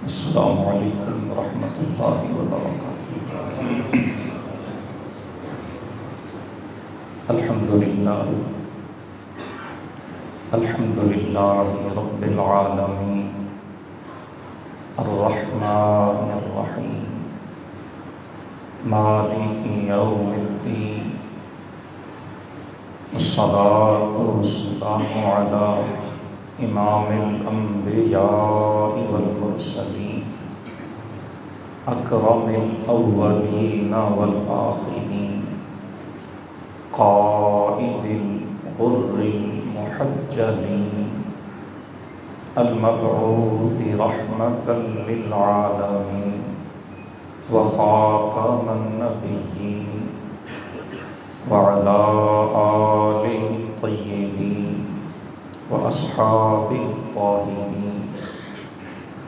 السلام علیکم ورحمۃ اللہ وبرکاتہ۔ الحمد للہ رب العالمین الرحمن الرحیم مالک یوم الدین، والصلاة والسلام علی امام الانبیاء والمرسلین اکرم الاولین والآخرین قائد الغر المحجلین المبعوث رحمة للعالمین وخاتم النبیین وعلى آلہ الطیبین وأصحابه الطاهرين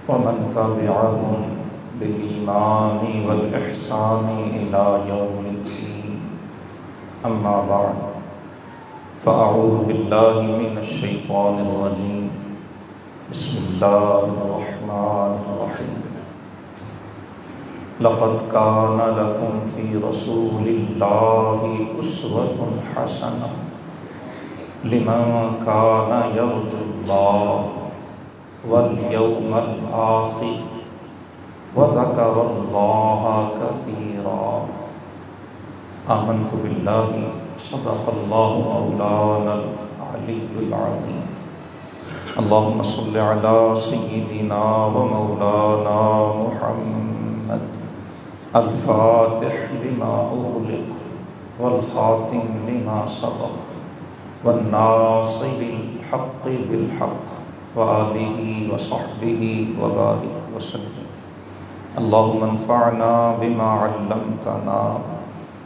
ومن تبعهم بالإيمان والإحسان إلى يوم الدين، أما بعد، فأعوذ بالله من الشيطان الرجيم، بسم الله الرحمن الرحيم، لقد كان لكم في رسول الله أسوة حسنة لمن كان يرجو الله واليوم الآخر وذكر الله كثيرا۔ آمنت بالله صدق الله مولانا العلي العظيم۔ اللهم صل على سيدنا ومولانا محمد الفاتح لما أغلق والخاتم لما سبق والناصر الحق بالحق وآلہ وصحبہ وبارک وسلم۔ اللہم انفعنا بما علمتنا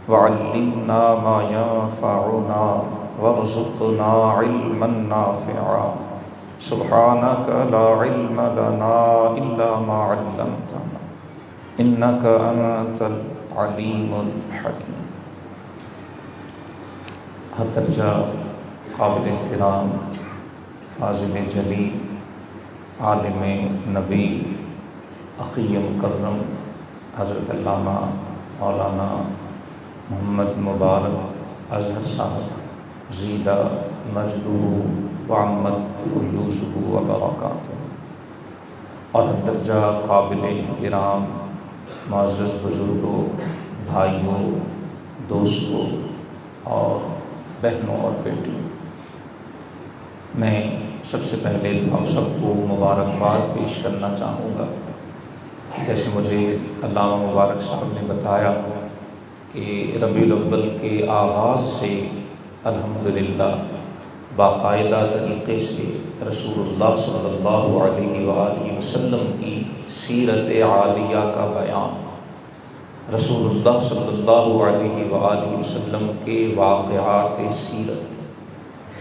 وعلمنا ما ينفعنا وارزقنا علما نافعا، سبحانک لا علم لنا الا ما علمتنا انک انت العلیم الحکیم۔ ہر درجہ قابل احترام فاضل جلیل عالم نبی اخی مکرم حضرت علامہ مولانا محمد مبارک اظہر صاحب زیدہ مجدہ وعمت فیوسہ وبرکاتہ، اور ہر درجہ قابل احترام معزز بزرگوں، بھائیوں، دوستوں اور بہنوں اور بیٹیوں، میں سب سے پہلے تو آپ سب کو مبارکباد پیش کرنا چاہوں گا۔ جیسے مجھے علامہ مبارک صاحب نے بتایا کہ ربیع الاول کے آغاز سے الحمدللہ باقاعدہ طریقے سے رسول اللہ صلی اللہ علیہ وآلہ وسلم کی سیرت عالیہ کا بیان، رسول اللہ صلی اللہ علیہ وآلہ وسلم کے واقعات سیرت،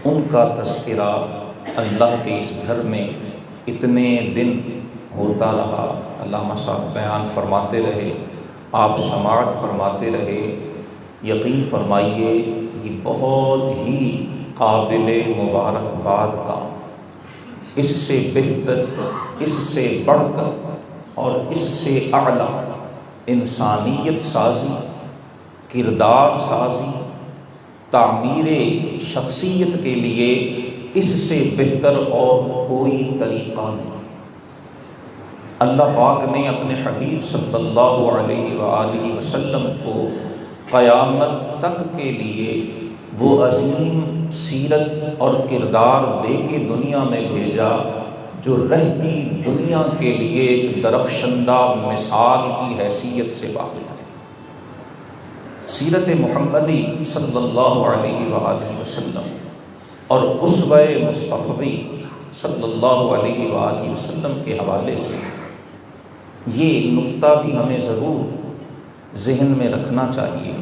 ان کا تذکرہ اللہ کے اس گھر میں اتنے دن ہوتا رہا۔ علامہ صاحب بیان فرماتے رہے، آپ سماعت فرماتے رہے۔ یقین فرمائیے یہ بہت ہی قابل مبارکباد کا، اس سے بہتر، اس سے بڑھ کر اور اس سے اعلیٰ انسانیت سازی، کردار سازی، تعمیر شخصیت کے لیے اس سے بہتر اور کوئی طریقہ نہیں۔ اللہ پاک نے اپنے حبیب صلی اللہ علیہ وآلہ وسلم کو قیامت تک کے لیے وہ عظیم سیرت اور کردار دے کے دنیا میں بھیجا جو رہتی دنیا کے لیے ایک درخشندہ مثال کی حیثیت سے باقی ہے۔ سیرت محمدی صلی اللہ علیہ وآلہ وسلم اور اسوہ مصطفی صلی اللہ علیہ وآلہ وسلم کے حوالے سے یہ نقطہ بھی ہمیں ضرور ذہن میں رکھنا چاہیے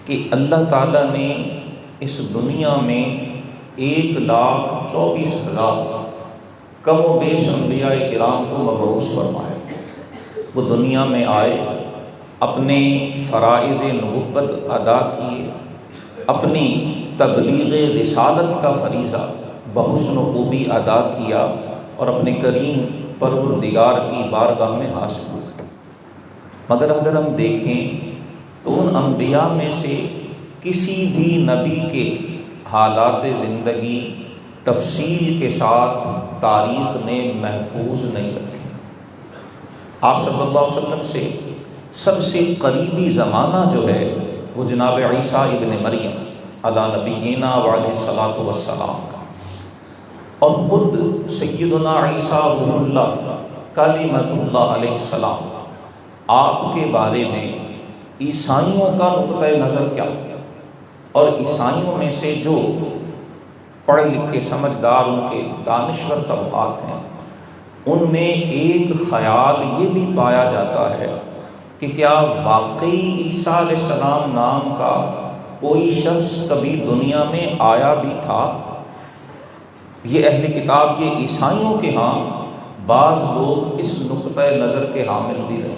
کہ اللہ تعالیٰ نے اس دنیا میں 1,24,000 کم و بیش انبیاء کرام کو مبعوث فرمایا۔ وہ دنیا میں آئے، اپنے فرائض نبوت ادا کیے، اپنی تبلیغ رسالت کا فریضہ بحسن و خوبی ادا کیا، اور اپنے کریم پروردگار کی بارگاہ میں حاصل ہوگا۔ مگر اگر ہم دیکھیں تو ان انبیاء میں سے کسی بھی نبی کے حالات زندگی تفصیل کے ساتھ تاریخ نے محفوظ نہیں رکھے۔ آپ صلی اللہ علیہ وسلم سے سب سے قریبی زمانہ جو ہے وہ جناب عیسیٰ ابن مریم علی نبینا وعلیہ الصلاۃ والسلام کا، اور خود سیدنا عیسیٰ روح اللہ کلمۃ اللہ علیہ السلام، آپ کے بارے میں عیسائیوں کا نقطۂ نظر کیا، اور عیسائیوں میں سے جو پڑھے لکھے سمجھدار ان کے دانشور طبقات ہیں، ان میں ایک خیال یہ بھی پایا جاتا ہے کہ کیا واقعی عیسیٰ علیہ السلام نام کا کوئی شخص کبھی دنیا میں آیا بھی تھا۔ یہ اہل کتاب، یہ عیسائیوں کے ہاں بعض لوگ اس نقطۂ نظر کے حامل بھی رہے۔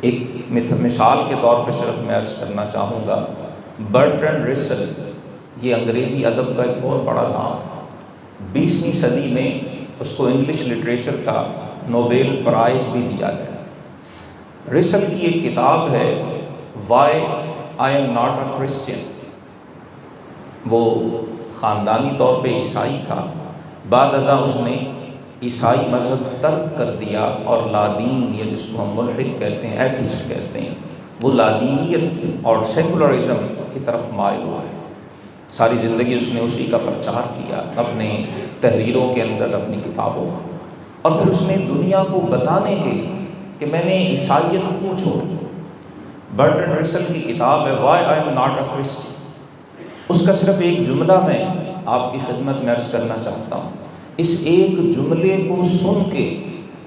ایک مثال کے طور پہ صرف میں عرض کرنا چاہوں گا، برٹرینڈ رسل، یہ انگریزی ادب کا ایک بہت بڑا نام، 20ویں صدی میں اس کو انگلش لٹریچر کا نوبیل پرائز بھی دیا گیا۔ رسل کی ایک کتاب ہے why I am not a Christian. وہ خاندانی طور پہ عیسائی تھا، بعد ازاں اس نے عیسائی مذہب ترک کر دیا اور لادین، یا جس کو ہم ملحد کہتے ہیں، ایتھسٹ کہتے ہیں، وہ لادینیت اور سیکولرزم کی طرف مائل ہوا ہے۔ ساری زندگی اس نے اسی کا پرچار کیا اپنے تحریروں کے اندر، اپنی کتابوں میں، اور پھر اس نے دنیا کو بتانے کے لیے کہ میں نے عیسائیت کو چھوڑی۔ برٹرینڈ رسل کی کتاب ہے why I am not a Christian. اس کا صرف ایک جملہ میں آپ کی خدمت میں عرض کرنا چاہتا ہوں۔ اس ایک جملے کو سن کے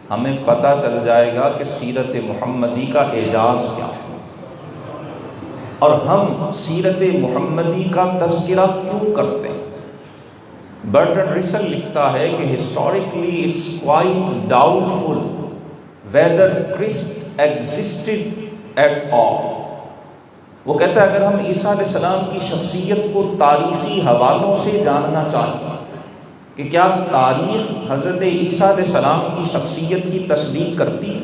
ہمیں پتہ چل جائے گا کہ سیرت محمدی کا اعجاز کیا ہے، اور ہم سیرت محمدی کا تذکرہ کیوں کرتے ہیں۔ برٹرینڈ رسل لکھتا ہے کہ historically it's quite doubtful whether Christ existed at all۔ وہ کہتا ہے اگر ہم عیسیٰ علیہ السلام کی شخصیت کو تاریخی حوالوں سے جاننا چاہیں کہ کیا تاریخ حضرت عیسیٰ علیہ السلام کی شخصیت کی تصدیق کرتی ہے،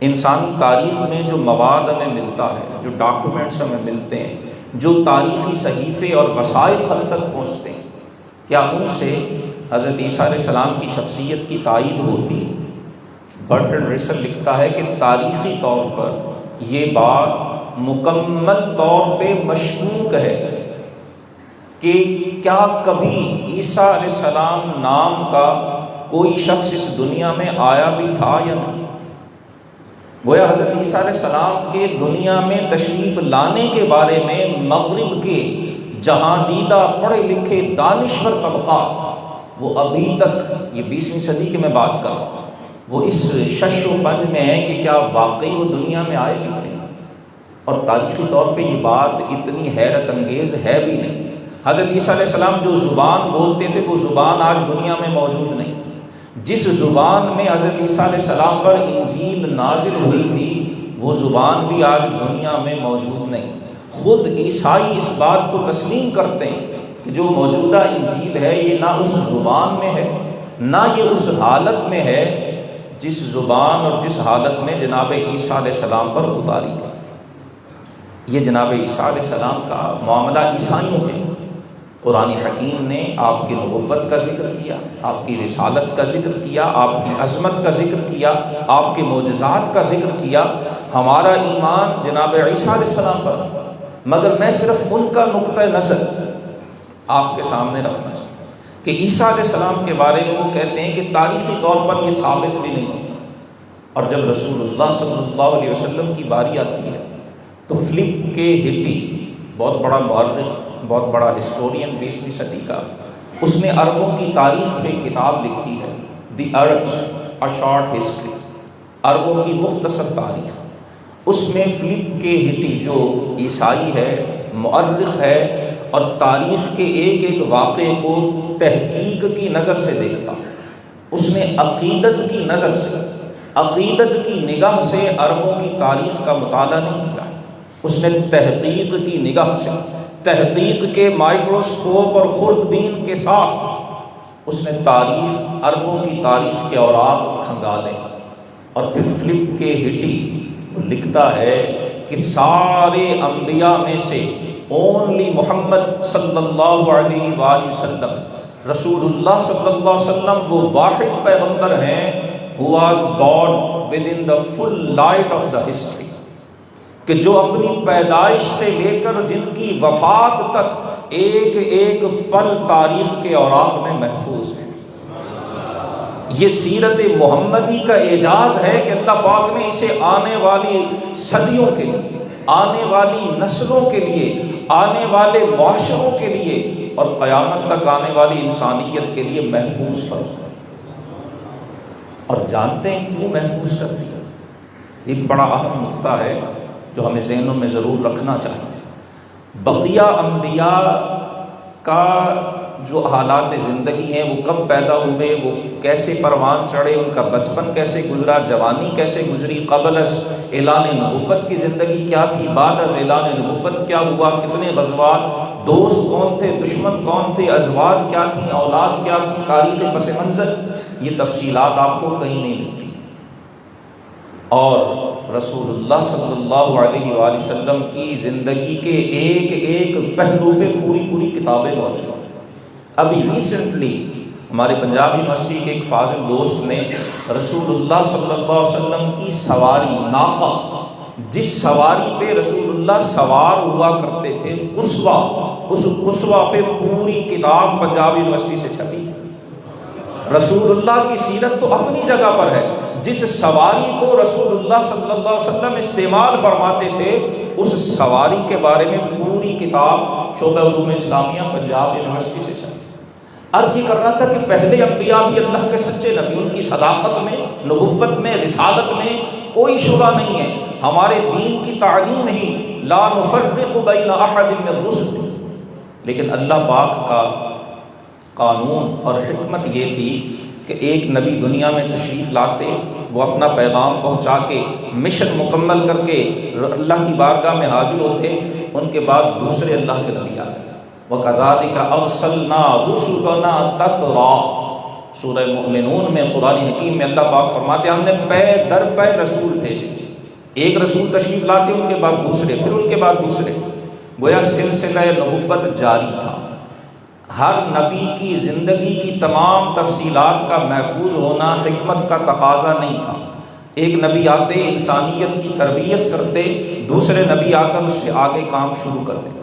انسانی تاریخ میں جو مواد ہمیں ملتا ہے، جو ڈاکومنٹس ہمیں ملتے ہیں، جو تاریخی صحیفے اور وثائق ہم تک پہنچتے ہیں، کیا ان سے حضرت عیسیٰ علیہ السلام کی شخصیت کی تائید ہوتی ہے؟ برٹرینڈ رسل لکھتا ہے کہ تاریخی طور پر یہ بات مکمل طور پہ مشکوک ہے کہ کیا کبھی عیسیٰ علیہ السلام نام کا کوئی شخص اس دنیا میں آیا بھی تھا یا نہیں۔ گویا حضرت عیسیٰ علیہ السلام کے دنیا میں تشریف لانے کے بارے میں مغرب کے جہاں دیدہ پڑھے لکھے دانشور طبقات، وہ ابھی تک، یہ 20ویں صدی کی میں بات کر رہا ہوں، وہ اس شش و پنج میں ہے کہ کیا واقعی وہ دنیا میں آئے بھی تھے، اور تاریخی طور پہ یہ بات اتنی حیرت انگیز ہے بھی نہیں۔ حضرت عیسیٰ علیہ السلام جو زبان بولتے تھے وہ زبان آج دنیا میں موجود نہیں۔ جس زبان میں حضرت عیسیٰ علیہ السلام پر انجیل نازل ہوئی تھی وہ زبان بھی آج دنیا میں موجود نہیں۔ خود عیسائی اس بات کو تسلیم کرتے ہیں کہ جو موجودہ انجیل ہے یہ نہ اس زبان میں ہے، نہ یہ اس حالت میں ہے جس زبان اور جس حالت میں جناب عیسیٰ علیہ السلام پر اتاری گئی تھی۔ یہ جناب عیسیٰ علیہ السلام کا معاملہ عیسائیوں کے، قرآن حکیم نے آپ کی نبوت کا ذکر کیا، آپ کی رسالت کا ذکر کیا، آپ کی عظمت کا ذکر کیا، آپ کے معجزات کا ذکر کیا۔ ہمارا ایمان جناب عیسیٰ علیہ السلام پر، مگر میں صرف ان کا نقطۂ نظر آپ کے سامنے رکھنا چاہتا ہوں کہ عیسیٰ علیہ السلام کے بارے میں وہ کہتے ہیں کہ تاریخی طور پر یہ ثابت بھی نہیں ہوتا، اور جب رسول اللہ صلی اللہ علیہ وسلم کی باری آتی ہے تو فلپ کے ہٹی، بہت بڑا مورخ، بہت بڑا ہسٹورین 20ویں صدی کا، اس نے عربوں کی تاریخ میں کتاب لکھی ہے the Arabs a short history, عربوں کی مختصر تاریخ۔ اس میں فلپ کے ہٹی جو عیسائی ہے، مورخ ہے، اور تاریخ کے ایک ایک واقعے کو تحقیق کی نظر سے دیکھتا، اس نے عقیدت کی نظر سے، عقیدت کی نگاہ سے عربوں کی تاریخ کا مطالعہ نہیں کیا، اس نے تحقیق کی نگاہ سے، تحقیق کے مائکروسکوپ اور خوردبین کے ساتھ اس نے تاریخ، عربوں کی تاریخ کے اوراق کھنگالے اور پھر فلپ کے ہٹی وہ لکھتا ہے کہ سارے انبیاء میں سے اونلی محمد صلی اللہ علیہ وآلہ وسلم، رسول اللہ صلی اللہ علیہ وسلم وہ واحد پیغمبر ہیں who was born within the full light of the history، کہ جو اپنی پیدائش سے لے کر جن کی وفات تک ایک ایک پل تاریخ کے اوراق میں محفوظ ہے۔ یہ سیرت محمدی کا اعجاز ہے کہ اللہ پاک نے اسے آنے والی صدیوں کے لیے، آنے والی نسلوں کے لیے، آنے والے معاشروں کے لیے اور قیامت تک آنے والی انسانیت کے لیے محفوظ فرمایا۔ اور جانتے ہیں کیوں محفوظ کر دیا؟ یہ بڑا اہم نقطہ ہے جو ہمیں ذہنوں میں ضرور رکھنا چاہیے۔ بقیہ انبیاء کا جو حالات زندگی ہیں، وہ کب پیدا ہوئے، وہ کیسے پروان چڑھے، ان کا بچپن کیسے گزرا، جوانی کیسے گزری، قبل از اعلان نبوت کی زندگی کیا تھی، بعد از اعلان نبوت کیا ہوا، کتنے غزوات، دوست کون تھے، دشمن کون تھے، ازواج کیا تھیں، اولاد کیا تھی، تاریخ پس منظر، یہ تفصیلات آپ کو کہیں نہیں ملتی۔ اور رسول اللہ صلی اللہ علیہ وآلہ وسلم کی زندگی کے ایک ایک پہلو پہ پوری کتابیں موجود ہیں۔ ابھی ریسنٹلی ہمارے پنجاب یونیورسٹی کے ایک فاضل دوست نے رسول اللہ صلی اللہ علیہ وسلم کی سواری ناقہ، جس سواری پہ رسول اللہ سوار ہوا کرتے تھے، قصوہ، اس قصوہ پہ پوری کتاب پنجاب یونیورسٹی سے چھپی۔ رسول اللہ کی سیرت تو اپنی جگہ پر ہے، جس سواری کو رسول اللہ صلی اللہ علیہ وسلم استعمال فرماتے تھے، اس سواری کے بارے میں پوری کتاب شعبہ علوم اسلامیہ پنجاب یونیورسٹی سے چھپی۔ عرض یہ کر رہا تھا کہ پہلے انبیاء بھی اللہ کے سچے نبی، ان کی صداقت میں، نبوت میں، رسالت میں کوئی شبہ نہیں ہے۔ ہمارے دین کی تعلیم ہی لا نفرق بین احد من الرسل، لیکن اللہ پاک کا قانون اور حکمت یہ تھی کہ ایک نبی دنیا میں تشریف لاتے، وہ اپنا پیغام پہنچا کے مشن مکمل کر کے اللہ کی بارگاہ میں حاضر ہوتے، ان کے بعد دوسرے اللہ کے نبی آ گئے۔ وَكَذَلِكَ أَرْسَلْنَا رُسُلَنَا تَتْرَىٰ، سورہ مومنون میں قرآن حکیم میں اللہ پاک فرماتے ہیں ہم نے پے در پے رسول بھیجے، ایک رسول تشریف لاتے ان کے بعد دوسرے، پھر ان کے بعد دوسرے، گویا سلسلہ نبوت جاری تھا۔ ہر نبی کی زندگی کی تمام تفصیلات کا محفوظ ہونا حکمت کا تقاضا نہیں تھا۔ ایک نبی آتے انسانیت کی تربیت کرتے، دوسرے نبی آ کر اس سے آگے کام شروع کر دیتے۔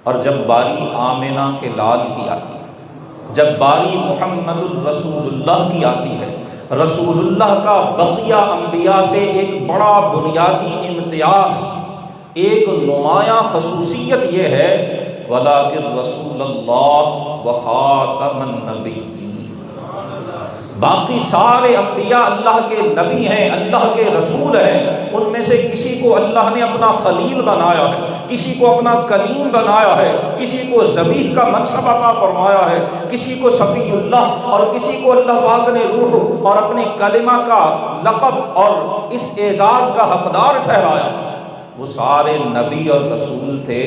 اور جب باری آمنہ کے لال کی آتی ہے، جب باری محمد الرسول اللہ کی آتی ہے، رسول اللہ کا بقیہ انبیاء سے ایک بڑا بنیادی امتیاز، ایک نمایاں خصوصیت یہ ہے وَلَٰكِن رسول اللہ وخاتم النبیین، باقی سارے انبیاء اللہ کے نبی ہیں، اللہ کے رسول ہیں، ان میں سے کسی کو اللہ نے اپنا خلیل بنایا ہے، کسی کو اپنا کلیم بنایا ہے، کسی کو ذبیح کا منصب عطا فرمایا ہے، کسی کو صفی اللہ، اور کسی کو اللہ پاک نے روح اور اپنے کلمہ کا لقب اور اس اعزاز کا حقدار ٹھہرایا۔ وہ سارے نبی اور رسول تھے،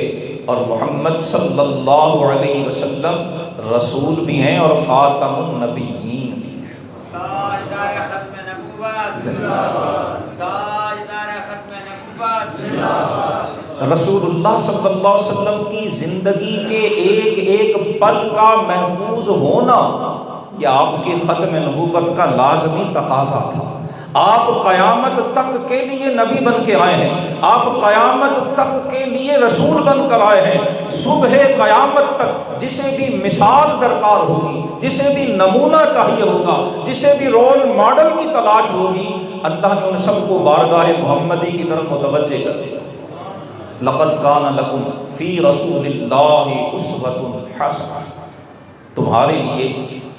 اور محمد صلی اللہ علیہ وسلم رسول بھی ہیں اور خاتم النبیین بھی ہیں۔ تاجدار ختم نبوت زندہ باد، تاجدار ختم نبوت۔ رسول اللہ صلی اللہ علیہ وسلم کی زندگی کے ایک ایک پل کا محفوظ ہونا یہ آپ کے ختم نبوت کا لازمی تقاضا تھا۔ آپ قیامت تک کے لیے نبی بن کے آئے ہیں، آپ قیامت تک کے لیے رسول بن کر آئے ہیں۔ صبح قیامت تک جسے بھی مثال درکار ہوگی، جسے بھی نمونہ چاہیے ہوگا، جسے بھی رول ماڈل کی تلاش ہوگی، اللہ نے ان سب کو بارگاہ محمدی کی طرف متوجہ کر دیا۔ لقد کان لکم فی رسول اللہ اسوۃ حسنہ، تمہارے لیے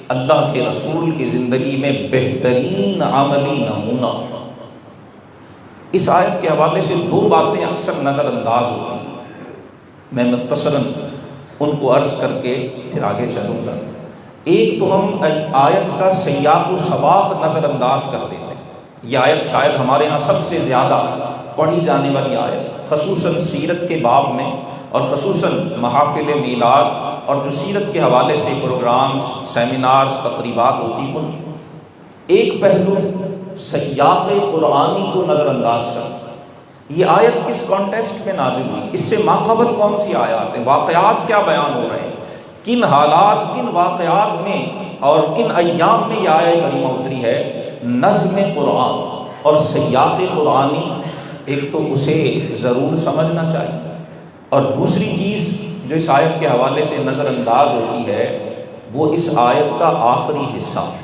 اللہ کے رسول کی زندگی میں بہترین عملی نمونہ۔ اس آیت کے حوالے سے دو باتیں اکثر نظر انداز ہوتی ہیں، میں مختصراً ان کو عرض کر کے پھر آگے چلوں گا۔ ایک تو ہم آیت کا سیاق و سباق نظر انداز کر دیتے ہیں۔ یہ آیت شاید ہمارے ہاں سب سے زیادہ پڑھی جانے والی آیت، خصوصاً سیرت کے باب میں اور خصوصاً محافل میلاد اور جو سیرت کے حوالے سے پروگرامز، سیمینارز، تقریبات ہوتی ہیں، ایک پہلو سیاق قرآنی کو نظر انداز کرنا۔ یہ آیت کس کانٹیکسٹ میں نازل ہوئی، اس سے ماقبل کون سی آیات ہیں، واقعات کیا بیان ہو رہے ہیں، کن حالات، کن واقعات میں اور کن ایام میں یہ آیت کریمہ اتری ہے۔ نظم قرآن اور سیاق قرآنی ایک تو اسے ضرور سمجھنا چاہیے، اور دوسری چیز جو اس آیت کے حوالے سے نظر انداز ہوتی ہے وہ اس آیت کا آخری حصہ ہے۔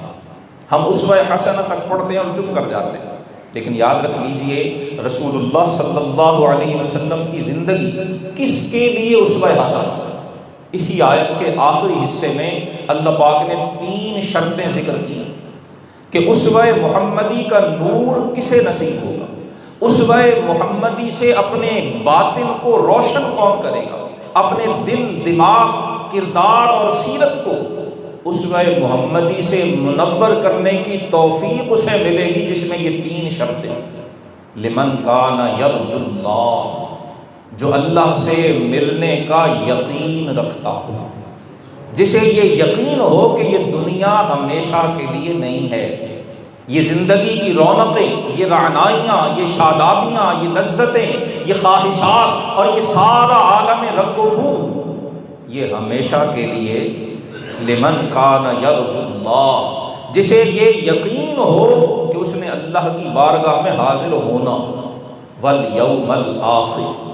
ہم اسوہ حسنہ تک پڑھتے ہیں اور چپ کر جاتے ہیں، لیکن یاد رکھ لیجئے رسول اللہ صلی اللہ علیہ وسلم کی زندگی کس کے لیے اسوہ حسنہ؟ اسی آیت کے آخری حصے میں اللہ پاک نے 3 شرطیں ذکر کی ہیں کہ اسوہ محمدی کا نور کسے نصیب ہوگا، اسوہ محمدی سے اپنے باطن کو روشن کون کرے گا، اپنے دل، دماغ، کردار اور سیرت کو اسوہ محمدی سے منور کرنے کی توفیق اسے ملے گی، جس میں یہ 3 شرطیں۔ لمن کان یرجو اللہ، جو اللہ سے ملنے کا یقین رکھتا ہو، جسے یہ یقین ہو کہ یہ دنیا ہمیشہ کے لیے نہیں ہے، یہ زندگی کی رونقیں، یہ رعنائیاں، یہ شادابیاں، یہ لذتیں، یہ خواہشات اور یہ سارا عالم رنگ و بو یہ ہمیشہ کے لیے۔ لمن کان یرجو اللہ، جسے یہ یقین ہو کہ اس نے اللہ کی بارگاہ میں حاضر ہونا، والیوم الآخر۔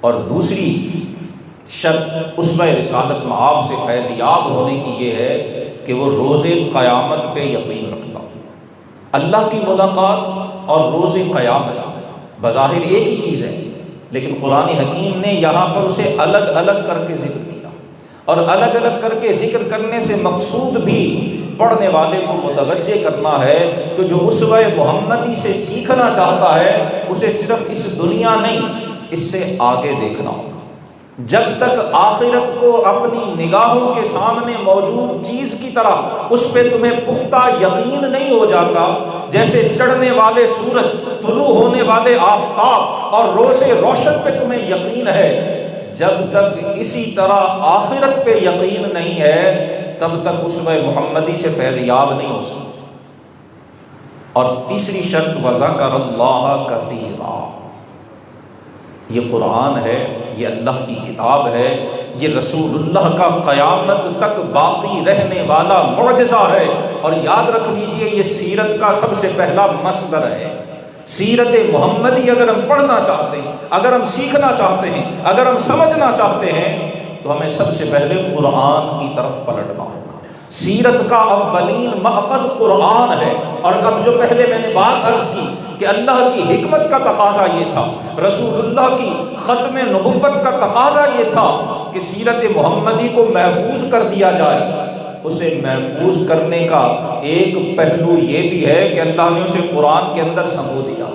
اور دوسری شرط اسوہ رسالت مآب سے فیضیاب ہونے کی یہ ہے کہ وہ روز قیامت پہ یقین رکھتا ہو۔ اللہ کی ملاقات اور روز قیامت بظاہر ایک ہی چیز ہے، لیکن قرآن حکیم نے یہاں پر اسے الگ الگ کر کے ذکر کیا، اور الگ الگ کر کے ذکر کرنے سے مقصود بھی پڑھنے والے کو متوجہ کرنا ہے کہ جو اسوہ محمدی سے سیکھنا چاہتا ہے اسے صرف اس دنیا نہیں، اس سے آگے دیکھنا ہوگا۔ جب تک آخرت کو اپنی نگاہوں کے سامنے موجود چیز کی طرح اس پہ تمہیں پختہ یقین نہیں ہو جاتا، جیسے چڑھنے والے سورج، طلوع ہونے والے آفتاب اور روز روشن پہ تمہیں یقین ہے، جب تک اسی طرح آخرت پہ یقین نہیں ہے تب تک اسوہ محمدی سے فیضیاب نہیں ہو سکتا۔ اور تیسری شرط وذکر اللہ کثیرا، یہ قرآن ہے، یہ اللہ کی کتاب ہے، یہ رسول اللہ کا قیامت تک باقی رہنے والا معجزہ ہے، اور یاد رکھ لیجئے یہ سیرت کا سب سے پہلا مصدر ہے۔ سیرت محمدی اگر ہم پڑھنا چاہتے ہیں، اگر ہم سیکھنا چاہتے ہیں، اگر ہم سمجھنا چاہتے ہیں تو ہمیں سب سے پہلے قرآن کی طرف پلٹنا ہوگا۔ سیرت کا اولین مأخذ قرآن ہے، اور اب جو پہلے میں نے بات عرض کی کہ اللہ کی حکمت کا تقاضا یہ تھا، رسول اللہ کی ختم نبوت کا تقاضا یہ تھا کہ سیرت محمدی کو محفوظ کر دیا جائے۔ اسے محفوظ کرنے کا ایک پہلو یہ بھی ہے کہ اللہ نے اسے قرآن کے اندر سمو دیا،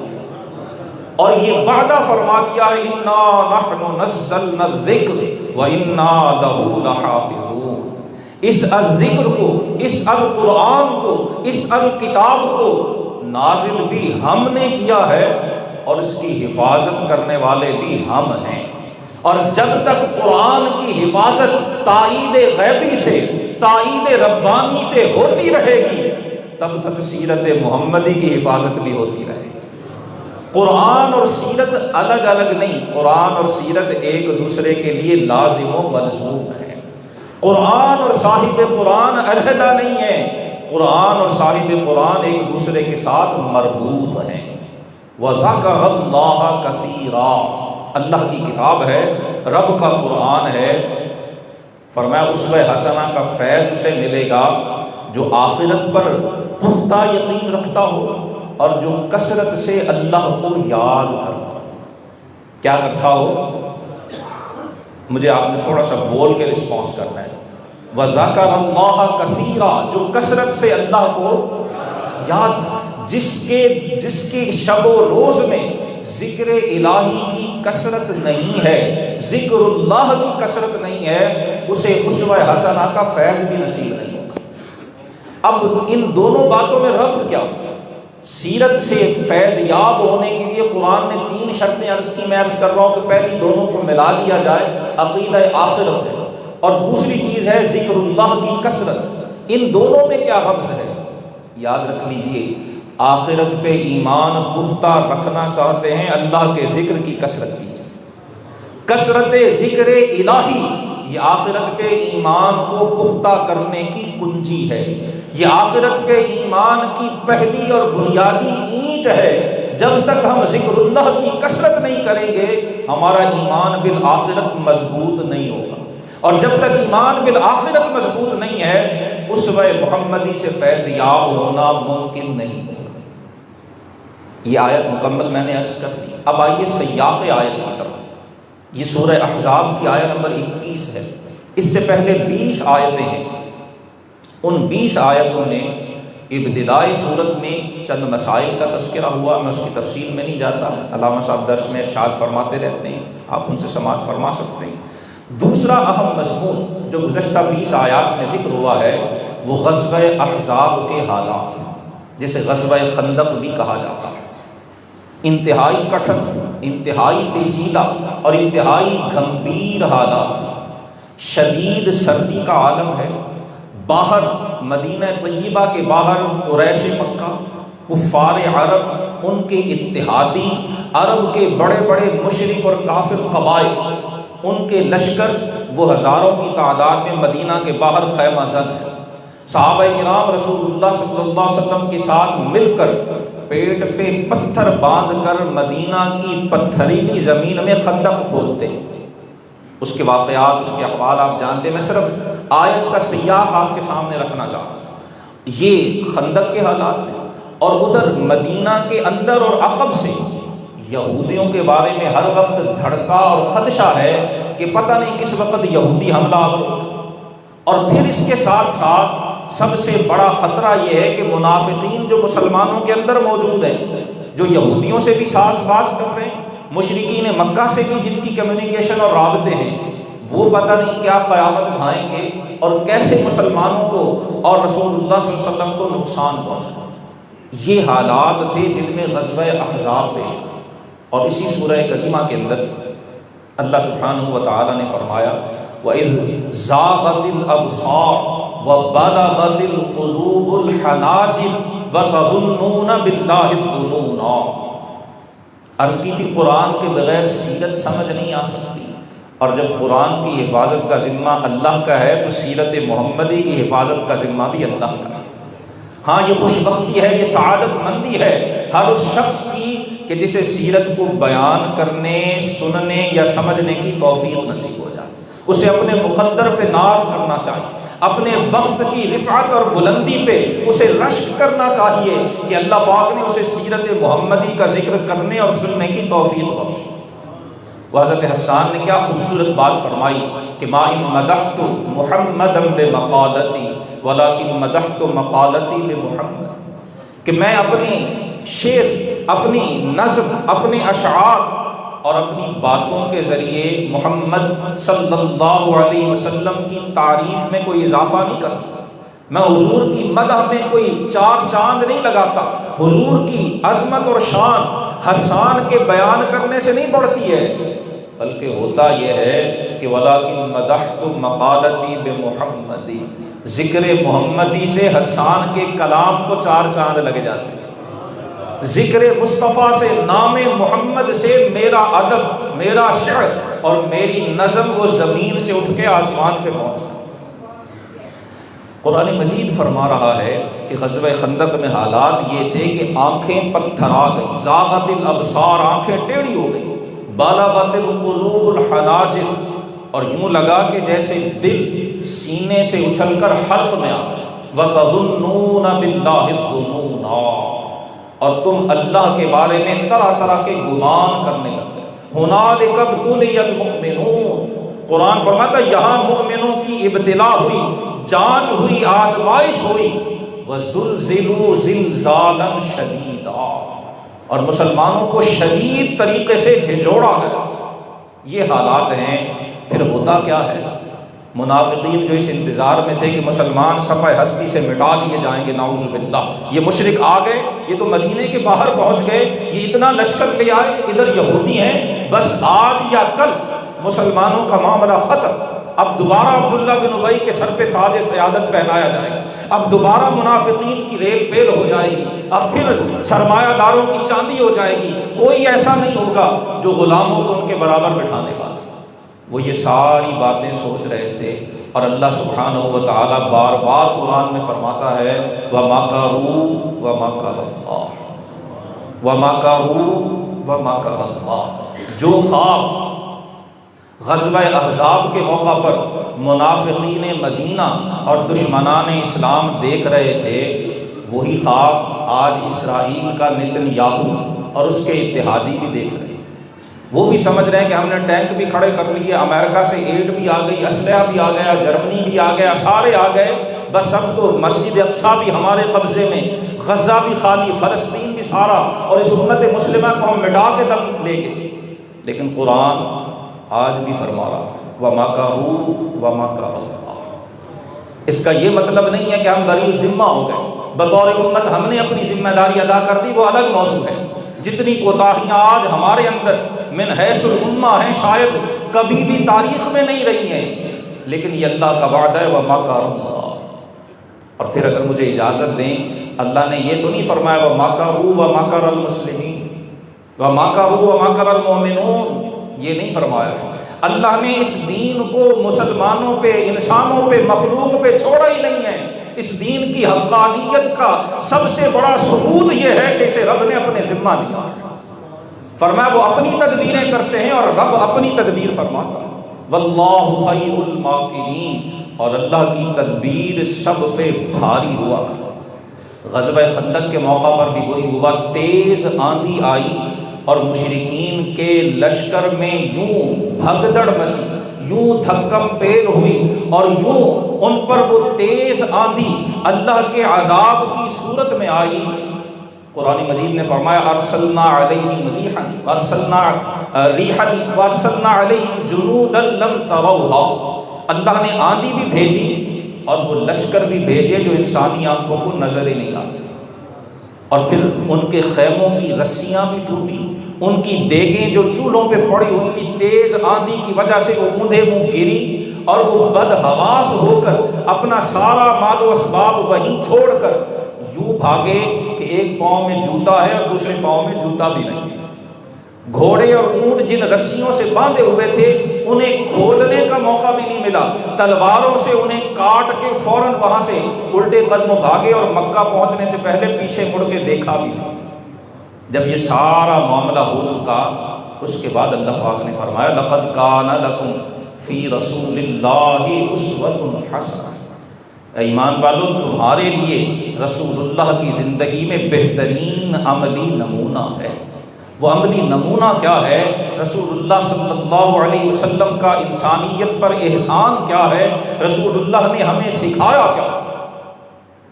اور یہ وعدہ فرما دیا ہے انا نحن نزلنا الذکر وانا لہ لحافظون۔ اس الذکر کو، اس القرآن کو، اس الکتاب کو نازل بھی ہم نے کیا ہے، اور اس کی حفاظت کرنے والے بھی ہم ہیں۔ اور جب تک قرآن کی حفاظت تائید غیبی سے، تائید ربانی سے ہوتی رہے گی، تب تک سیرت محمدی کی حفاظت بھی ہوتی رہے گی۔ قرآن اور سیرت الگ الگ نہیں، قرآن اور سیرت ایک دوسرے کے لیے لازم و ملزوم ہے۔ قرآن اور صاحب قرآن علیحدہ نہیں ہے، قرآن اور صاحب قرآن ایک دوسرے کے ساتھ مربوط ہیں۔ وَذَكَرَ اللَّهَ كَثِيرًا، اللہ کی کتاب ہے، رب کا قرآن ہے۔ فرمایا اسوہ حسنہ کا فیض اسے ملے گا جو آخرت پر پختہ یقین رکھتا ہو، اور جو کثرت سے اللہ کو یاد کرتا ہو۔ کیا کرتا ہو؟ مجھے آپ نے تھوڑا سا بول کے رسپانس کرنا ہے۔ وَذَكَرَ اللَّهَ كَثِيرًا، جو کثرت سے اللہ کو یاد، جس کے شب و روز میں ذکر الہی کی کثرت نہیں ہے، ذکر اللہ کی کثرت نہیں ہے، اسے اسوہ حسنہ کا فیض بھی نصیب نہیں ہوگا۔ اب ان دونوں باتوں میں ربط کیا؟ سیرت سے فیض یاب ہونے کے لیے قرآن نے 3 شرطیں عرض کی، میں عرض کر رہا ہوں کہ پہلی دونوں کو ملا لیا جائے، عقیدہ آخرت ہے، اور دوسری چیز ہے ذکر اللہ کی کثرت۔ ان دونوں میں کیا ربط ہے؟ یاد رکھ لیجئے، آخرت پہ ایمان پختہ رکھنا چاہتے ہیں، اللہ کے ذکر کی کثرت کیجیے۔ کثرت ذکر الہی یہ آخرت پہ ایمان کو پختہ کرنے کی کنجی ہے، یہ آخرت پہ ایمان کی پہلی اور بنیادی اینٹ ہے۔ جب تک ہم ذکر اللہ کی کثرت نہیں کریں گے ہمارا ایمان بالآخرت مضبوط نہیں ہوگا، اور جب تک ایمان بالآخرت مضبوط نہیں ہے اسوہ محمدی سے فیض یاب ہونا ممکن نہیں ہوگا۔ یہ آیت مکمل میں نے عرض کر دی۔ اب آئیے سیاق آیت کی طرف۔ یہ سورہ احزاب کی آیت نمبر 21 ہے، اس سے پہلے 20 آیتیں ہیں۔ ان 20 آیتوں میں ابتدائی صورت میں چند مسائل کا تذکرہ ہوا، میں اس کی تفصیل میں نہیں جاتا، علامہ صاحب درس میں ارشاد فرماتے رہتے ہیں، آپ ان سے سماعت فرما سکتے ہیں۔ دوسرا اہم مضمون جو گزشتہ 20 آیات میں ذکر ہوا ہے وہ غزوہ احزاب کے حالات، جسے غزوہ خندق بھی کہا جاتا ہے۔ انتہائی کٹھن، انتہائی پیچیدہ اور انتہائی گھمبیر حالات، شدید سردی کا عالم ہے۔ باہر مدینہ طیبہ کے باہر قریش مکہ، کفار عرب، ان کے اتحادی، عرب کے بڑے بڑے مشرک اور کافر قبائل، ان کے لشکر وہ ہزاروں کی تعداد میں مدینہ کے باہر خیمہ زن ہے۔ صحابہ کرام رسول اللہ صلی اللہ علیہ وسلم کے ساتھ مل کر پیٹ پہ پتھر باندھ کر مدینہ کی پتھریلی زمین میں خندق کھودتے ہیں۔ اس کے واقعات، اس کے احوال آپ جانتے ہیں، میں صرف آیت کا سیاق آپ کے سامنے رکھنا چاہتا ہوں۔ یہ خندق کے حالات ہیں، اور ادھر مدینہ کے اندر اور عقب سے یہودیوں کے بارے میں ہر وقت دھڑکا اور خدشہ ہے کہ پتہ نہیں کس وقت یہودی حملہ آور ہو جائے۔ اور پھر اس کے ساتھ ساتھ سب سے بڑا خطرہ یہ ہے کہ منافقین جو مسلمانوں کے اندر موجود ہیں، جو یہودیوں سے بھی ساز باز کر رہے ہیں، مشرکین مکہ سے بھی جن کی کمیونیکیشن اور رابطے ہیں، وہ پتہ نہیں کیا قیامت اٹھائیں گے اور کیسے مسلمانوں کو اور رسول اللہ صلی اللہ علیہ وسلم کو نقصان پہنچائیں۔ یہ حالات تھے جن میں غزوہ احزاب پیش آئے، اور اسی سورہ کریمہ کے اندر اللہ سبحانہ و تعالی نے فرمایا وَإِذْ زَاغَتِ الْأَبْصَارُ وَبَلَغَتِ الْقُلُوبُ الْحَنَاجِرَ وَتَظُنُّونَ بِاللَّهِ الظُّنُونَ۔ عرض کی تھی قرآن کے بغیر سیرت سمجھ نہیں آ سکتی، اور جب قرآن کی حفاظت کا ذمہ اللہ کا ہے تو سیرت محمدی کی حفاظت کا ذمہ بھی اللہ کا ہے۔ ہاں یہ خوش بختی ہے، یہ سعادت مندی ہے ہر اس شخص کی کہ جسے سیرت کو بیان کرنے، سننے یا سمجھنے کی توفیق نصیب ہو جائے۔ اسے اپنے مقدر پہ ناز کرنا چاہیے، اپنے بخت کی رفعت اور بلندی پہ اسے رشک کرنا چاہیے کہ اللہ پاک نے اسے سیرت محمدی کا ذکر کرنے اور سننے کی توفیق بخشی۔ حضرت حسان نے کیا خوبصورت بات فرمائی کہ ما ان مدحت محمدا بمقالتی ولکن مدحت مقالتی بمحمد، کہ میں اپنی شعر، اپنی نظم، اپنے اشعار اور اپنی باتوں کے ذریعے محمد صلی اللہ علیہ وسلم کی تعریف میں کوئی اضافہ نہیں کرتا، میں حضور کی مدح میں کوئی چار چاند نہیں لگاتا۔ حضور کی عظمت اور شان حسان کے بیان کرنے سے نہیں بڑھتی ہے، بلکہ ہوتا یہ ہے کہ وَلَٰكِن مَدَحْتُ مَقَالَتِي بِمُحَمَّدِ، ذکر محمدی سے حسان کے کلام کو چار چاند لگ جاتے ہیں۔ ذکر مصطفیٰ سے، نام محمد سے میرا ادب، میرا شعر اور میری نظم وہ زمین سے اٹھ کے آسمان پہ پہنچتا۔ قرآن مجید فرما رہا ہے کہ غزوہ خندق میں حالات یہ تھے کہ آنکھیں پتھرا گئیں، زاغت الابصار، آنکھیں ٹیڑھی ہو گئی، بلغت القلوب الحناجر، اور یوں لگا کہ جیسے دل سینے سے اچھل کر حلق میں آ گیا، وَتَظُنُّونَ بِاللَّهِ الظُّنُونَ، اور تم اللہ کے بارے میں طرح طرح کے گمان کرنے لگ گئے۔ هُنَالِكَ ابْتُلِيَ الْمُؤْمِنُونَ، قرآن فرماتا ہے یہاں مومنوں کی ابتلا ہوئی، جانچ ہوئی، آزمائش ہوئی۔ وَزُلْزِلُوا زِلْزَالًا شَدِيدًا، اور مسلمانوں کو شدید طریقے سے جھنجھوڑا گیا۔ یہ حالات ہیں۔ پھر ہوتا کیا ہے؟ منافقین جو اس انتظار میں تھے کہ مسلمان صفحہ ہستی سے مٹا دیے جائیں گے، نعوذ باللہ، یہ مشرک آ گئے، یہ تو مدینے کے باہر پہنچ گئے، یہ اتنا لشکر لے آئے، ادھر یہودی ہیں، بس آج یا کل مسلمانوں کا معاملہ ختم، اب دوبارہ عبداللہ بن ابی کے سر پہ تاج سیادت پہنایا جائے گا، اب دوبارہ منافقین کی ریل پیل ہو جائے گی، اب پھر سرمایہ داروں کی چاندی ہو جائے گی، کوئی ایسا نہیں ہوگا جو غلاموں کو ان کے برابر بٹھانے والا۔ وہ یہ ساری باتیں سوچ رہے تھے، اور اللہ سبحانہ و تعالیٰ بار بار قرآن میں فرماتا ہے وَمَكَرُوا وَمَكَرَ اللَّهُ وَمَكَرُوا وَمَكَرَ اللَّهُ۔ جو خواب غزوہ احزاب کے موقع پر منافقین مدینہ اور دشمنان اسلام دیکھ رہے تھے، وہی خواب آج اسرائیل کا نتن یاہو اور اس کے اتحادی بھی دیکھ رہے ہیں۔ وہ بھی سمجھ رہے ہیں کہ ہم نے ٹینک بھی کھڑے کر لیے، امریکہ سے ایڈ بھی آ گئی، اسلحہ بھی آ گیا، جرمنی بھی آ گیا، سارے آ گئے، بس اب تو مسجد اقصیٰ بھی ہمارے قبضے میں، غزہ بھی خالی، فلسطین بھی سارا، اور اس امت مسلمہ کو ہم مٹا کے دم لے گئے۔ لیکن قرآن آج بھی فرما رہا وَمَكَرُوا وَمَكَرَ اللَّهُ۔ اس کا یہ مطلب نہیں ہے کہ ہم بری ذمہ ہو گئے، بطور امت ہم نے اپنی ذمہ داری ادا کر دی، وہ الگ موضوع ہے۔ جتنی کوتاہیاں آج ہمارے اندر من حیث الامہ ہیں، شاید کبھی بھی تاریخ میں نہیں رہی ہیں، لیکن یہ اللہ کا وعدہ ہے وَمَكَرَ اللَّهُ۔ اور پھر اگر مجھے اجازت دیں، اللہ نے یہ تو نہیں فرمایا وَمَكَرُوا وَمَكَرَ الْمُسْلِمِينَ وَمَكَرُوا وَمَكَرَ الْمُؤْمِنُونَ، یہ نہیں فرمایا۔ اللہ نے اس دین کو مسلمانوں پہ، انسانوں پہ، مخلوق پہ چھوڑا ہی نہیں ہے۔ اس دین کی حقانیت کا سب سے بڑا ثبوت یہ ہے کہ اسے رب نے اپنے ذمہ لیا۔ فرمایا وہ اپنی تدبیریں کرتے ہیں اور رب اپنی تدبیر فرماتا ہے۔ واللہ خیر الماکرین، اور اللہ کی تدبیر سب پہ بھاری ہوا کرتی۔ غزوہ خندق کے موقع پر بھی وہی ہوا، تیز آندھی آئی اور مشرکین کے لشکر میں یوں بھگدڑ مچی، یوں دھکم پیر ہوئی، اور یوں ان پر وہ تیز آندھی اللہ کے عذاب کی صورت میں آئی۔ قرآن مجید نے فرمایا ارسلنا علیہم ریحا وارسلنا علیہم جنودا لم تروها، اللہ نے آندھی بھی بھیجی اور وہ لشکر بھی بھیجے جو انسانی آنکھوں کو نظر ہی نہیں آتے، اور پھر ان کے خیموں کی رسیاں بھی ٹوٹی، ان کی دیگیں جو چولہوں پہ پڑی ہوئی تھی تیز آندھی کی وجہ سے وہ اوندھے منہ گری، اور وہ بدحواس ہو کر اپنا سارا مال و اسباب وہیں چھوڑ کر یوں بھاگے کہ ایک پاؤں میں جوتا ہے اور دوسرے پاؤں میں جوتا بھی نہیں ہے۔ گھوڑے اور اونٹ جن رسیوں سے باندھے ہوئے تھے انہیں کھولنے کا موقع بھی نہیں ملا، تلواروں سے انہیں کاٹ کے فوراً وہاں سے الٹے قدم بھاگے، اور مکہ پہنچنے سے پہلے پیچھے مڑ کے دیکھا بھی نہیں۔ جب یہ سارا معاملہ ہو چکا، اس کے بعد اللہ پاک نے فرمایا لَقَدْ كَانَ لَكُمْ فِي رَسُولِ اللَّهِ أُسْوَةٌ حَسَنَةٌ، ایمان والو تمہارے لیے رسول اللہ کی زندگی میں بہترین عملی نمونہ ہے۔ وہ عملی نمونہ کیا ہے؟ رسول اللہ صلی اللہ علیہ وسلم کا انسانیت پر احسان کیا ہے؟ رسول اللہ نے ہمیں سکھایا کیا؟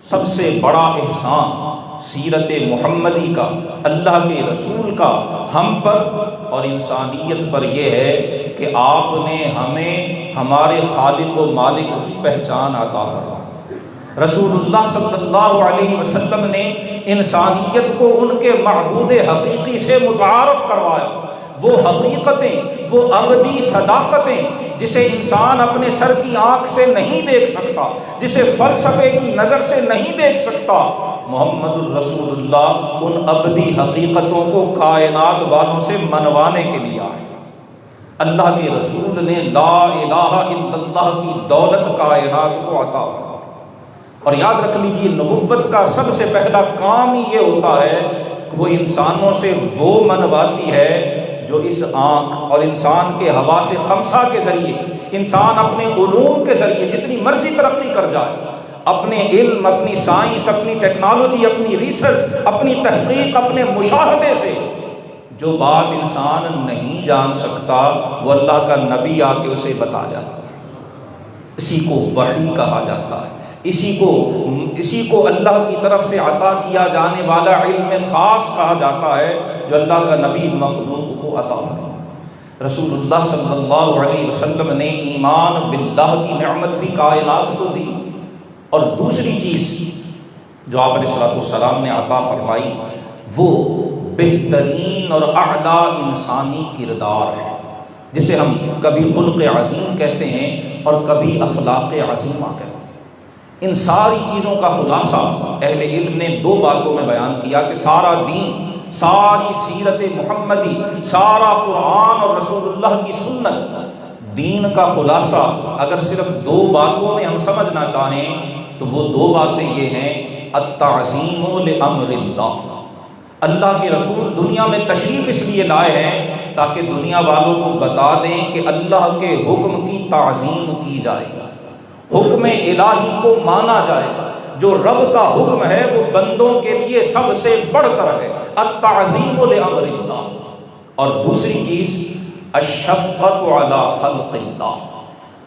سب سے بڑا احسان سیرت محمدی کا، اللہ کے رسول کا ہم پر اور انسانیت پر یہ ہے کہ آپ نے ہمیں ہمارے خالق و مالک کی پہچان عطا فرمائی۔ رسول اللہ صلی اللہ علیہ وسلم نے انسانیت کو ان کے معبود حقیقی سے متعارف کروایا۔ وہ حقیقتیں، وہ ابدی صداقتیں جسے انسان اپنے سر کی آنکھ سے نہیں دیکھ سکتا، جسے فلسفے کی نظر سے نہیں دیکھ سکتا، محمد الرسول اللہ ان ابدی حقیقتوں کو کائنات والوں سے منوانے کے لیے آئے۔ اللہ کے رسول نے لا الہ الا اللہ کی دولت کائنات کو عطا فرمائی۔ اور یاد رکھ لیجیے نبوت کا سب سے پہلا کام ہی یہ ہوتا ہے کہ وہ انسانوں سے وہ منواتی ہے جو اس آنکھ اور انسان کے حواس خمسہ کے ذریعے، انسان اپنے علوم کے ذریعے جتنی مرضی ترقی کر جائے، اپنے علم، اپنی سائنس، اپنی ٹیکنالوجی، اپنی ریسرچ، اپنی تحقیق، اپنے مشاہدے سے جو بات انسان نہیں جان سکتا وہ اللہ کا نبی آ کے اسے بتا جاتا ہے۔ اسی کو وحی کہا جاتا ہے، اسی کو اللہ کی طرف سے عطا کیا جانے والا علم خاص کہا جاتا ہے جو اللہ کا نبی مخلوق کو عطا فرماتا ہے۔ رسول اللہ صلی اللہ علیہ وسلم نے ایمان باللہ کی نعمت بھی کائنات کو دی، اور دوسری چیز جو آپ علیہ السلام نے عطا فرمائی وہ بہترین اور اعلیٰ انسانی کردار ہے، جسے ہم کبھی خلق عظیم کہتے ہیں، اور کبھی اخلاق عظیمہ کہتے ہیں۔ ان ساری چیزوں کا خلاصہ اہل علم نے دو باتوں میں بیان کیا کہ سارا دین، ساری سیرت محمدی، سارا قرآن اور رسول اللہ کی سنت، دین کا خلاصہ اگر صرف دو باتوں میں ہم سمجھنا چاہیں تو وہ دو باتیں یہ ہیں: التعظیم لامر اللہ، اللہ کے رسول دنیا میں تشریف اس لیے لائے ہیں تاکہ دنیا والوں کو بتا دیں کہ اللہ کے حکم کی تعظیم کی جائے گی، حکم الہی کو مانا جائے گا، جو رب کا حکم ہے وہ بندوں کے لیے سب سے بڑھ کر ہے، التعظیم لامر اللہ۔ اور دوسری چیز الشفقت علی خلق اللہ،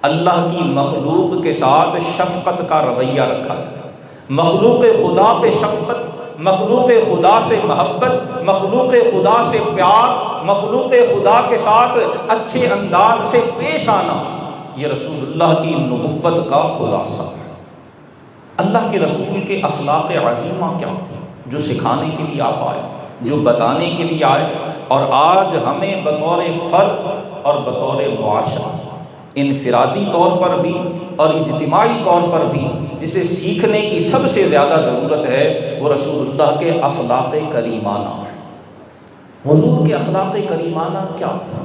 اللہ کی مخلوق کے ساتھ شفقت کا رویہ رکھا جائے، مخلوق خدا پہ شفقت، مخلوق خدا سے محبت، مخلوق خدا سے پیار، مخلوق خدا کے ساتھ اچھے انداز سے پیش آنا، یہ رسول اللہ کی نبوت کا خلاصہ ہے۔ اللہ کے رسول کے اخلاق عظیمہ کیا تھے جو سکھانے کے لیے آپ آئے، جو بتانے کے لیے آئے، اور آج ہمیں بطور فرد اور بطور معاشرہ، انفرادی طور پر بھی اور اجتماعی طور پر بھی جسے سیکھنے کی سب سے زیادہ ضرورت ہے وہ رسول اللہ کے اخلاق کریمانہ ہے۔ حضور کے اخلاق کریمانہ کیا تھا؟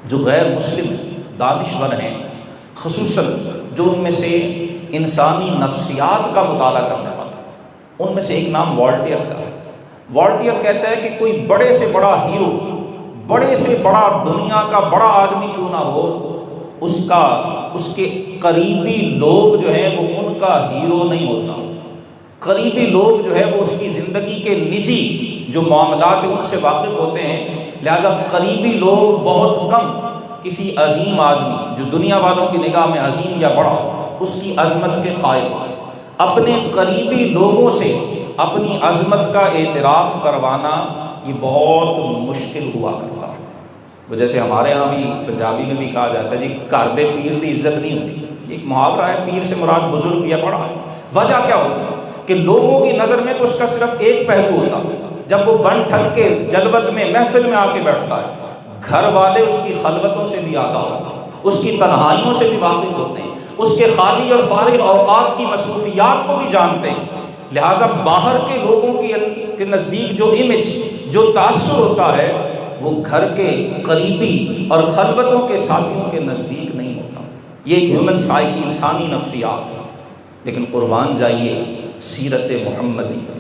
جو غیر مسلم دانشور ہیں، خصوصاً جو ان میں سے انسانی نفسیات کا مطالعہ کرنے والا، ان میں سے ایک نام والٹیئر کا ہے۔ والٹیئر کہتا ہے کہ کوئی بڑے سے بڑا ہیرو، بڑے سے بڑا دنیا کا بڑا آدمی کیوں نہ ہو، اس کے قریبی لوگ جو ہیں وہ ان کا ہیرو نہیں ہوتا۔ قریبی لوگ جو ہے وہ اس کی زندگی کے نجی جو معاملات ہیں ان سے واقف ہوتے ہیں، لہذا قریبی لوگ بہت کم کسی عظیم آدمی جو دنیا والوں کی نگاہ میں عظیم یا بڑا، اس کی عظمت کے قائل، اپنے قریبی لوگوں سے اپنی عظمت کا اعتراف کروانا یہ بہت مشکل ہوا کرتا ہے۔ وہ جیسے ہمارے ہاں بھی پنجابی میں بھی کہا جاتا ہے جی گھر دے پیر دی عزت نہیں ہوتی، یہ ایک محاورہ ہے، پیر سے مراد بزرگ یا بڑا ہے۔ وجہ کیا ہوتی ہے کہ لوگوں کی نظر میں تو اس کا صرف ایک پہلو ہوتا ہے، جب وہ بن ٹھن کے جلوت میں محفل میں آ کے بیٹھتا ہے، گھر والے اس کی خلوتوں سے بھی آگاہ ہوتے ہیں، اس کی تنہائیوں سے بھی واقف ہوتے ہیں، اس کے خالی اور فارغ اوقات کی مصروفیات کو بھی جانتے ہیں، لہٰذا باہر کے لوگوں کے نزدیک جو امیج، جو تاثر ہوتا ہے وہ گھر کے قریبی اور خلوتوں کے ساتھیوں کے نزدیک نہیں ہوتا۔ یہ ایک ہیومن سائیکی، انسانی نفسیات ہے۔ لیکن قربان جائیے سیرت محمدی پہ،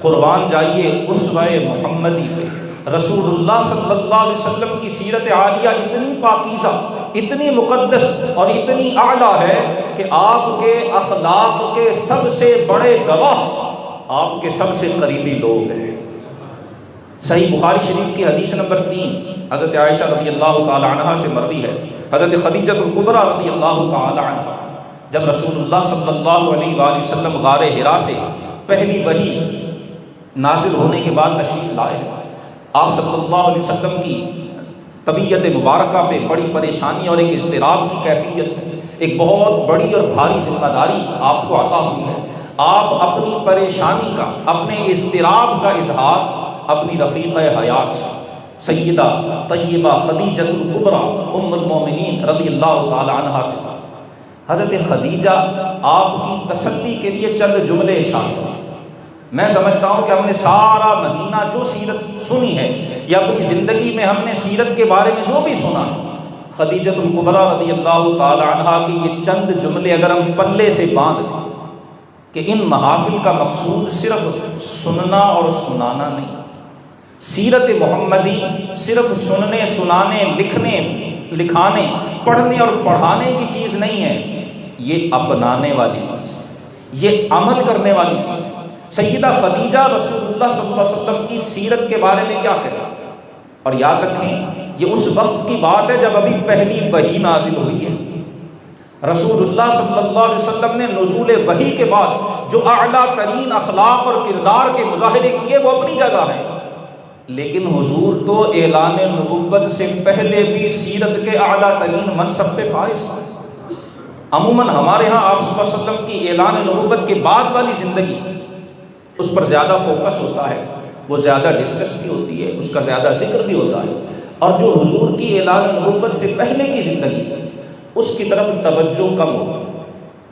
قربان جائیے اسوہ محمدی پہ۔ رسول اللہ صلی اللہ علیہ وسلم کی سیرت عالیہ اتنی پاکیزہ، اتنی مقدس اور اتنی اعلیٰ ہے کہ آپ کے اخلاق کے سب سے بڑے گواہ آپ کے سب سے قریبی لوگ ہیں۔ صحیح بخاری شریف کی حدیث نمبر 3 حضرت عائشہ رضی اللہ تعالی عنہا سے مروی ہے، حضرت خدیجہ الکبریٰ رضی اللہ تعالی عنہا جب رسول اللہ صلی اللہ علیہ وآلہ وسلم غار حرا سے پہلی وحی نازل ہونے کے بعد تشریف لائے، آپ صلی اللہ علیہ وسلم کی طبیعت مبارکہ پہ بڑی پریشانی اور ایک اضطراب کی کیفیت ہے، ایک بہت بڑی اور بھاری ذمہ داری آپ کو عطا ہوئی ہے۔ آپ اپنی پریشانی کا، اپنے اضطراب کا اظہار اپنی رفیقہ حیات سیدہ طیبہ خدیجہ الکبریٰ ام المومنین رضی اللہ تعالی عنہا سے۔ حضرت خدیجہ آپ کی تسلی کے لیے چند جملے ارشاد فرمائیں۔ میں سمجھتا ہوں کہ ہم نے سارا مہینہ جو سیرت سنی ہے یا اپنی زندگی میں ہم نے سیرت کے بارے میں جو بھی سنا ہے، خدیجہ الکبریٰ رضی اللہ تعالی عنہا کی یہ چند جملے اگر ہم پلے سے باندھ لیں کہ ان محافل کا مقصود صرف سننا اور سنانا نہیں، سیرت محمدی صرف سننے، سنانے، لکھنے، لکھانے، پڑھنے اور پڑھانے کی چیز نہیں ہے، یہ اپنانے والی چیز ہے، یہ عمل کرنے والی چیز ہے۔ سیدہ خدیجہ رسول اللہ صلی اللہ علیہ وسلم کی سیرت کے بارے میں کیا کہا؟ اور یاد رکھیں یہ اس وقت کی بات ہے جب ابھی پہلی وحی نازل ہوئی ہے۔ رسول اللہ صلی اللہ علیہ وسلم نے نزول وحی کے بعد جو اعلیٰ ترین اخلاق اور کردار کے مظاہرے کیے وہ اپنی جگہ ہیں، لیکن حضور تو اعلان نبوت سے پہلے بھی سیرت کے اعلیٰ ترین منصب پہ فائز ہیں۔ عموماً ہمارے ہاں آپ صلی اللہ علیہ وسلم کی اعلان نبوت کے بعد والی زندگی اس پر زیادہ فوکس ہوتا ہے، وہ زیادہ ڈسکس بھی ہوتی ہے، اس کا زیادہ ذکر بھی ہوتا ہے، اور جو حضور کی اعلان نبوت سے پہلے کی زندگی اس کی طرف توجہ کم ہوتی ہے۔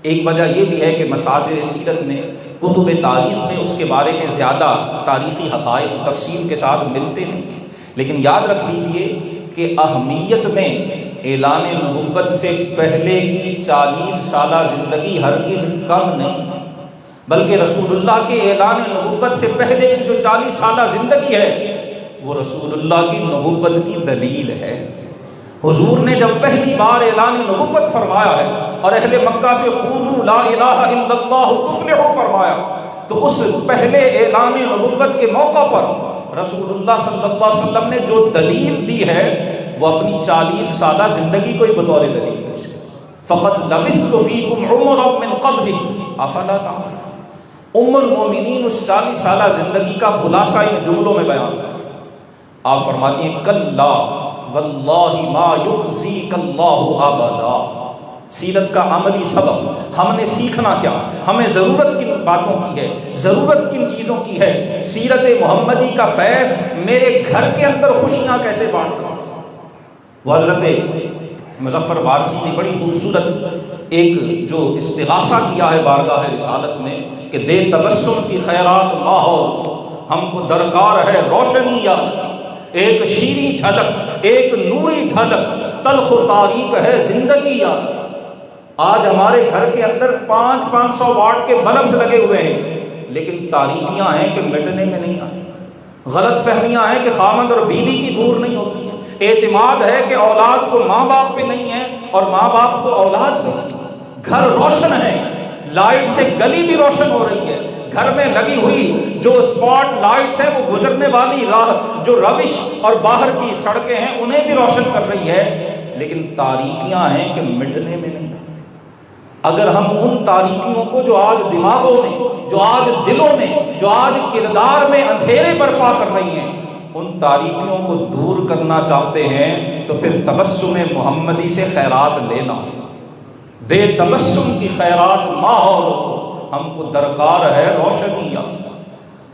ایک وجہ یہ بھی ہے کہ مصادر سیرت میں، کتب تاریخ میں اس کے بارے میں زیادہ تاریخی حقائق تفصیل کے ساتھ ملتے نہیں ہیں، لیکن یاد رکھ لیجئے کہ اہمیت میں اعلان نبوت سے پہلے کی 40 سالہ زندگی ہرگز کم نہیں ہے، بلکہ رسول اللہ کے اعلان نبوت سے پہلے کی جو 40 سالہ زندگی ہے وہ رسول اللہ کی نبوت کی دلیل ہے۔ حضور نے جب پہلی بار اعلان نبوت فرمایا ہے اور اہل مکہ سے قولوا لا الہ الا اللہ تفلحوا فرمایا، تو اس پہلے اعلان نبوت کے موقع پر رسول اللہ صلی اللہ علیہ وسلم نے جو دلیل دی ہے وہ اپنی 40 سالہ زندگی کو ہی بطور دلیل پیش کی۔ فقد لبثت فیکم عمرا من قبلہ افلا تعقلون۔ ام المومنین اس 40 سالہ زندگی کا خلاصہ ان جملوں میں بیان کر آپ فرماتی ہیں کلا واللہ ما یخزیک اللہ ابدا۔ سیرت کا عملی سبق ہم نے سیکھنا کیا، ہمیں ضرورت کن باتوں کی ہے، ضرورت کن چیزوں کی ہے، سیرت محمدی کا فیض میرے گھر کے اندر خوشیاں کیسے بانٹ سکتا۔ وہ حضرت مظفر وارثی نے بڑی خوبصورت ایک جو استغاثہ کیا ہے بارگاہ رسالت میں کہ دے تبسم کی خیرات ماحول، ہم کو درکار ہے روشنی یا ایک شیریں جھلک، ایک نوری ڈھلک، تلخ و تاریک ہے زندگی یا۔ آج ہمارے گھر کے اندر 500 واٹ کے بلبز لگے ہوئے ہیں، لیکن تاریکیاں ہیں کہ مٹنے میں نہیں آتی، غلط فہمیاں ہیں کہ خامند اور بیوی کی دور نہیں ہوتی ہیں، اعتماد ہے کہ اولاد کو ماں باپ پہ نہیں ہے اور ماں باپ کو اولاد پہ نہیں ہے۔ گھر روشن ہے، لائٹ سے گلی بھی روشن ہو رہی ہے، گھر میں لگی ہوئی جو اسپاٹ لائٹس ہیں وہ گزرنے والی راہ جو روش اور باہر کی سڑکیں ہیں انہیں بھی روشن کر رہی ہے، لیکن تاریکیاں ہیں کہ مٹنے میں نہیں آتی۔ اگر ہم ان تاریکیوں کو جو آج دماغوں میں، جو آج دلوں میں، جو آج کردار میں اندھیرے برپا کر رہی ہیں، ان تاریکیوں کو دور کرنا چاہتے ہیں تو پھر تبسم محمدی سے خیرات لینا، دے تبسم کی خیرات ماحول کو، ہم کو درکار ہے روشنیاں۔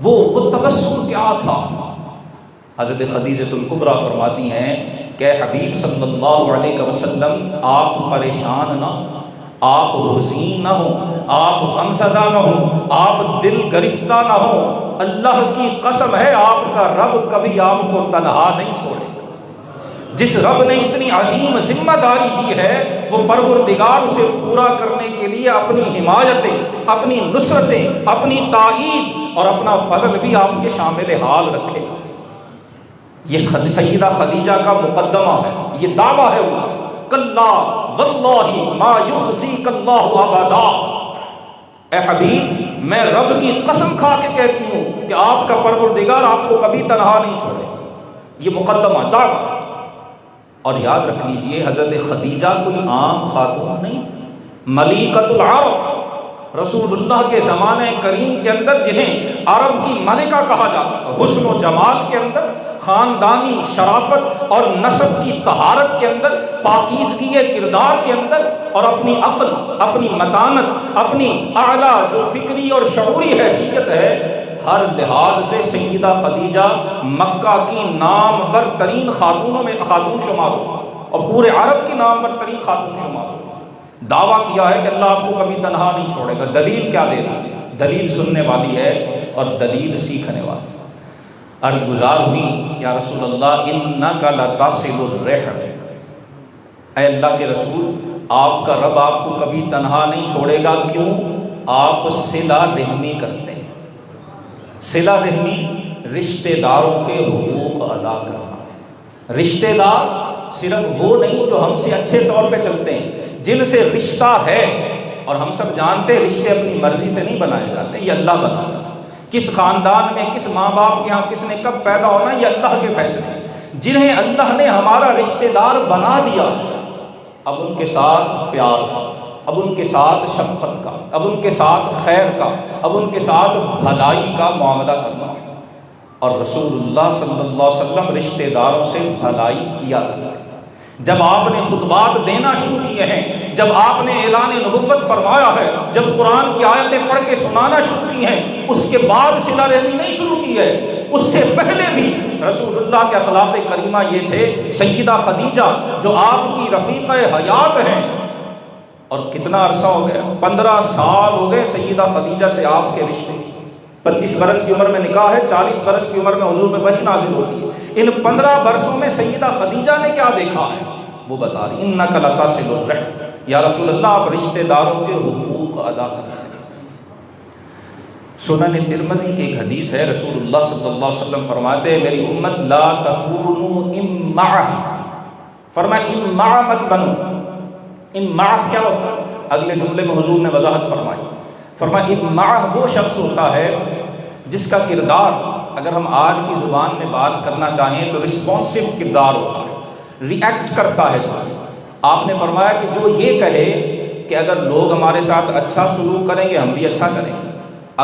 وہ تبسم کیا تھا؟ حضرت خدیجہ الکبریٰ فرماتی ہیں کہ حبیب صلی اللہ علیہ وسلم آپ پریشان نہ، آپ حزین نہ ہوں، آپ غمزدہ نہ ہوں، آپ دل گرفتہ نہ ہوں، اللہ کی قسم ہے آپ کا رب کبھی آپ کو تنہا نہیں چھوڑے گا۔ جس رب نے اتنی عظیم ذمہ داری دی ہے وہ پروردگار اسے پورا کرنے کے لیے اپنی حمایتیں، اپنی نصرتیں، اپنی تائید اور اپنا فضل بھی آپ کے شامل حال رکھے گا۔ یہ سیدہ خدیجہ کا مقدمہ ہے، یہ دعویٰ ہے ان کا، کلا واللہ ما یخزیک اللہ ابدا۔ اے حبیب میں رب کی قسم کھا کے کہتی ہوں کہ آپ کا پروردگار آپ کو کبھی تنہا نہیں چھوڑے گا۔ یہ مقدمہ دعویٰ۔ اور یاد رکھ لیجئے حضرت خدیجہ کوئی عام خاتون نہیں، ملیکۃ العرب، رسول اللہ کے زمانے کریم کے اندر جنہیں عرب کی ملکہ کہا جاتا تھا، حسن و جمال کے اندر، خاندانی شرافت اور نسب کی طہارت کے اندر، پاکیزگی کردار کے اندر، اور اپنی عقل، اپنی متانت، اپنی اعلیٰ جو فکری اور شعوری حیثیت ہے، ہر لحاظ سے سیدہ خدیجہ مکہ کی نامور ترین خاتونوں میں خاتون شمار ہو اور پورے عرب کی نامور ترین خاتون شمار ہو۔ دعویٰ کیا ہے کہ اللہ آپ کو کبھی تنہا نہیں چھوڑے گا۔ دلیل کیا دے رہا ہے؟ دلیل سننے والی ہے اور دلیل سیکھنے والی۔ عرض گزار ہوئی یا رسول اللہ انک لتصل الرحم، اے اللہ کے رسول آپ کا رب آپ کو کبھی تنہا نہیں چھوڑے گا، کیوں؟ آپ صلہ رحمی کرتے ہیں۔ صلہ رحمی رشتہ داروں کے حقوق ادا کرنا۔ رشتہ دار صرف وہ نہیں جو ہم سے اچھے طور پہ چلتے ہیں، جن سے رشتہ ہے، اور ہم سب جانتے ہیں رشتے اپنی مرضی سے نہیں بنائے جاتے، یہ اللہ بناتا ہے۔ کس خاندان میں کس ماں باپ کے ہاں کس نے کب پیدا ہونا یہ اللہ کے فیصلے ہیں۔ جنہیں اللہ نے ہمارا رشتہ دار بنا دیا، اب ان کے ساتھ پیار کا، اب ان کے ساتھ شفقت کا، اب ان کے ساتھ خیر کا، اب ان کے ساتھ بھلائی کا معاملہ کرنا ہے۔ اور رسول اللہ صلی اللہ علیہ وسلم رشتہ داروں سے بھلائی کیا کرتے ہیں۔ جب آپ نے خطبات دینا شروع کیے ہیں، جب آپ نے اعلان نبوت فرمایا ہے، جب قرآن کی آیتیں پڑھ کے سنانا شروع کی ہیں، اس کے بعد صلہ رحمی نہیں شروع کی ہے، اس سے پہلے بھی رسول اللہ کے اخلاق کریمہ یہ تھے. سیدہ خدیجہ جو آپ کی رفیقہ حیات ہیں، اور کتنا عرصہ ہو گیا، 15 سال ہو گئے سیدہ خدیجہ سے آپ کے رشتے. 25 برس کی عمر میں نکاح ہے، 40 برس کی عمر میں حضور پہ وحی نازل ہوتی ہے. ان 15 برسوں میں سیدہ خدیجہ نے کیا دیکھا ہے وہ بتا رہی. انک لتصل الرحم، یا رسول اللہ آپ رشتہ داروں کے حقوق ادا کرتے ہیں. سنن ترمذی کی ایک حدیث ہے، رسول اللہ صلی اللہ علیہ وسلم فرماتے ہیں میری امت لا تکونوا امعا، فرمایا امعا مت بنو. امعا کیا ہوتا ہے؟ اگلے جملے میں حضور نے وضاحت فرمائی. فرمایا امعا وہ شخص ہوتا ہے جس کا کردار اگر ہم آج کی زبان میں بات کرنا چاہیں تو رسپانسو کردار ہوتا ہے، ری ایکٹ کرتا ہے. آپ نے فرمایا کہ جو یہ کہے کہ اگر لوگ ہمارے ساتھ اچھا سلوک کریں گے ہم بھی اچھا کریں گے،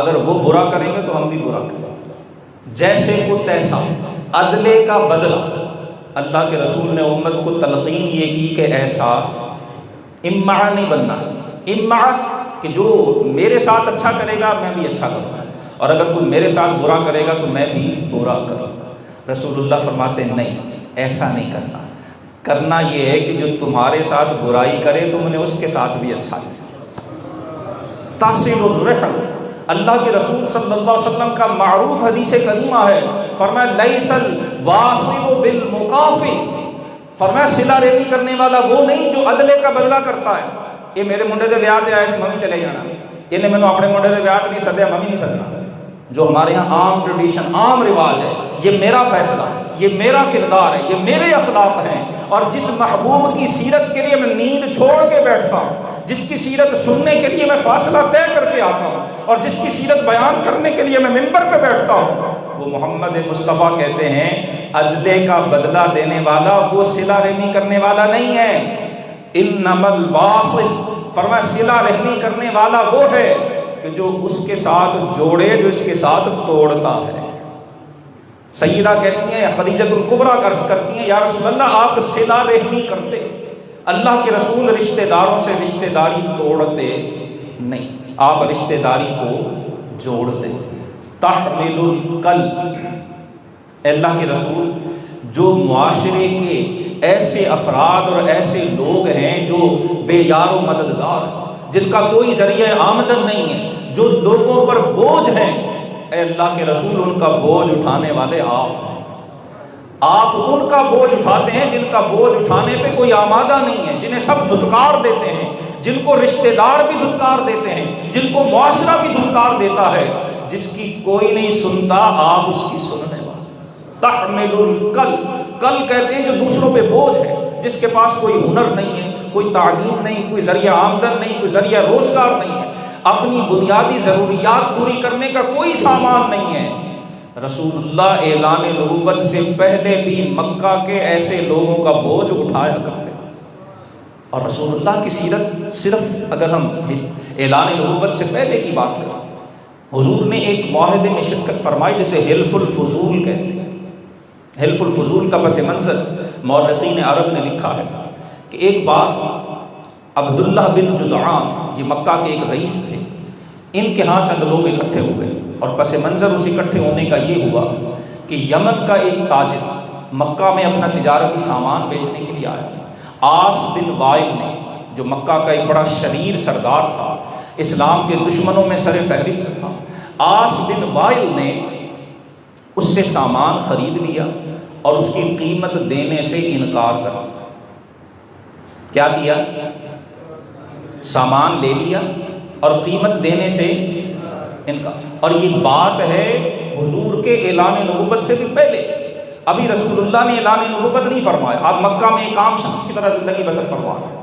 اگر وہ برا کریں گے تو ہم بھی برا کریں گے. جیسے کو تیسا، عدلے کا بدلہ. اللہ کے رسول نے امت کو تلقین یہ کی کہ ایسا امعا نہیں بننا. امعا کہ جو میرے ساتھ اچھا کرے گا میں بھی اچھا کروں گا، اور اگر کوئی میرے ساتھ برا کرے گا تو میں بھی برا کروں گا. رسول اللہ فرماتے ہیں نہیں، ایسا نہیں کرنا. کرنا یہ ہے کہ جو تمہارے ساتھ برائی کرے تم نے اس کے ساتھ بھی اچھا کرنا. تصل الرحم، اللہ کے رسول صلی اللہ علیہ وسلم کا معروف حدیث کریمہ ہے. فرمایا لیس الواصل بالمکافئ، فرمایا صلہ رحمی کرنے والا وہ نہیں جو عدلے کا بدلہ کرتا ہے. یہ میرے منڈے دے ویاہ تے آئے ممی چلے جانا، یہ میں اپنے منڈے دے ویاہ نہیں سدیا ممی نہیں سدنا. جو ہمارے ہاں عام ٹریڈیشن، عام رواج ہے، یہ میرا فیصلہ، یہ میرا کردار ہے، یہ میرے اخلاق ہیں. اور جس محبوب کی سیرت کے لیے میں نیند چھوڑ کے بیٹھتا ہوں، جس کی سیرت سننے کے لیے میں فاصلہ طے کر کے آتا ہوں، اور جس کی سیرت بیان کرنے کے لیے میں ممبر پہ بیٹھتا ہوں، وہ محمد مصطفیٰ کہتے ہیں عدلے کا بدلہ دینے والا وہ صلہ رحمی کرنے والا نہیں ہے. انما الواصل، فرمایا صلہ رحمی کرنے والا وہ ہے کہ جو اس کے ساتھ جوڑے، جو اس کے ساتھ توڑتا ہے. سیدہ کہتی ہیں خدیجہ الکبریٰ عرض کرتی ہیں یا رسول اللہ آپ صلہ رحمی کرتے، اللہ کے رسول رشتہ داروں سے رشتہ داری توڑتے نہیں، آپ رشتہ داری کو جوڑتے تھے. تحمل الکل، اللہ کے رسول جو معاشرے کے ایسے افراد اور ایسے لوگ ہیں جو بے یار و مددگار ہیں، جن کا کوئی ذریعہ آمدن نہیں ہے، جو لوگوں پر بوجھ ہیں، اے اللہ کے رسول ان کا بوجھ اٹھانے والے آپ ہیں. آپ ان کا بوجھ اٹھاتے ہیں جن کا بوجھ اٹھانے پہ کوئی آمادہ نہیں ہے، جنہیں سب دھتکار دیتے ہیں، جن کو رشتہ دار بھی دھتکار دیتے ہیں، جن کو معاشرہ بھی دھتکار دیتا ہے. جس کی کوئی نہیں سنتا آپ اس کی سننے والے. تحمل الکل، کل کہتے ہیں جو دوسروں پہ بوجھ ہے، جس کے پاس کوئی ہنر نہیں ہے، کوئی تعلیم نہیں، کوئی ذریعہ آمدن نہیں، کوئی ذریعہ روزگار نہیں ہے، اپنی بنیادی ضروریات پوری کرنے کا کوئی سامان نہیں ہے. رسول اللہ اعلان نبوت سے پہلے بھی مکہ کے ایسے لوگوں کا بوجھ اٹھایا کرتے. اور رسول اللہ کی سیرت صرف اگر ہم اعلان نبوت سے پہلے کی بات کریں، حضور نے ایک معاہدے میں شرکت فرمائی جسے حلف الفضول کہتے ہیں. حلف الفضول کا پس منظر مورخین عرب نے لکھا ہے کہ ایک بار عبداللہ بن جدعان یہ مکہ کے ایک رئیس تھے، ان کے ہاں چند لوگ اکٹھے ہوئے، اور پس منظر اس اکٹھے ہونے کا یہ ہوا کہ یمن کا ایک تاجر مکہ میں اپنا تجارتی سامان بیچنے کے لیے آیا. آس بن وائل نے، جو مکہ کا ایک بڑا شریر سردار تھا، اسلام کے دشمنوں میں سر فہرست تھا، آس بن وائل نے اس سے سامان خرید لیا اور اس کی قیمت دینے سے انکار کر دیا. کیا کیا؟ سامان لے لیا اور قیمت دینے سے انکار. اور یہ بات ہے حضور کے اعلان نبوت سے بھی پہلے کی. ابھی رسول اللہ نے اعلان نبوت نہیں فرمایا، آپ مکہ میں ایک عام شخص کی طرح زندگی بسر فرما رہے ہیں.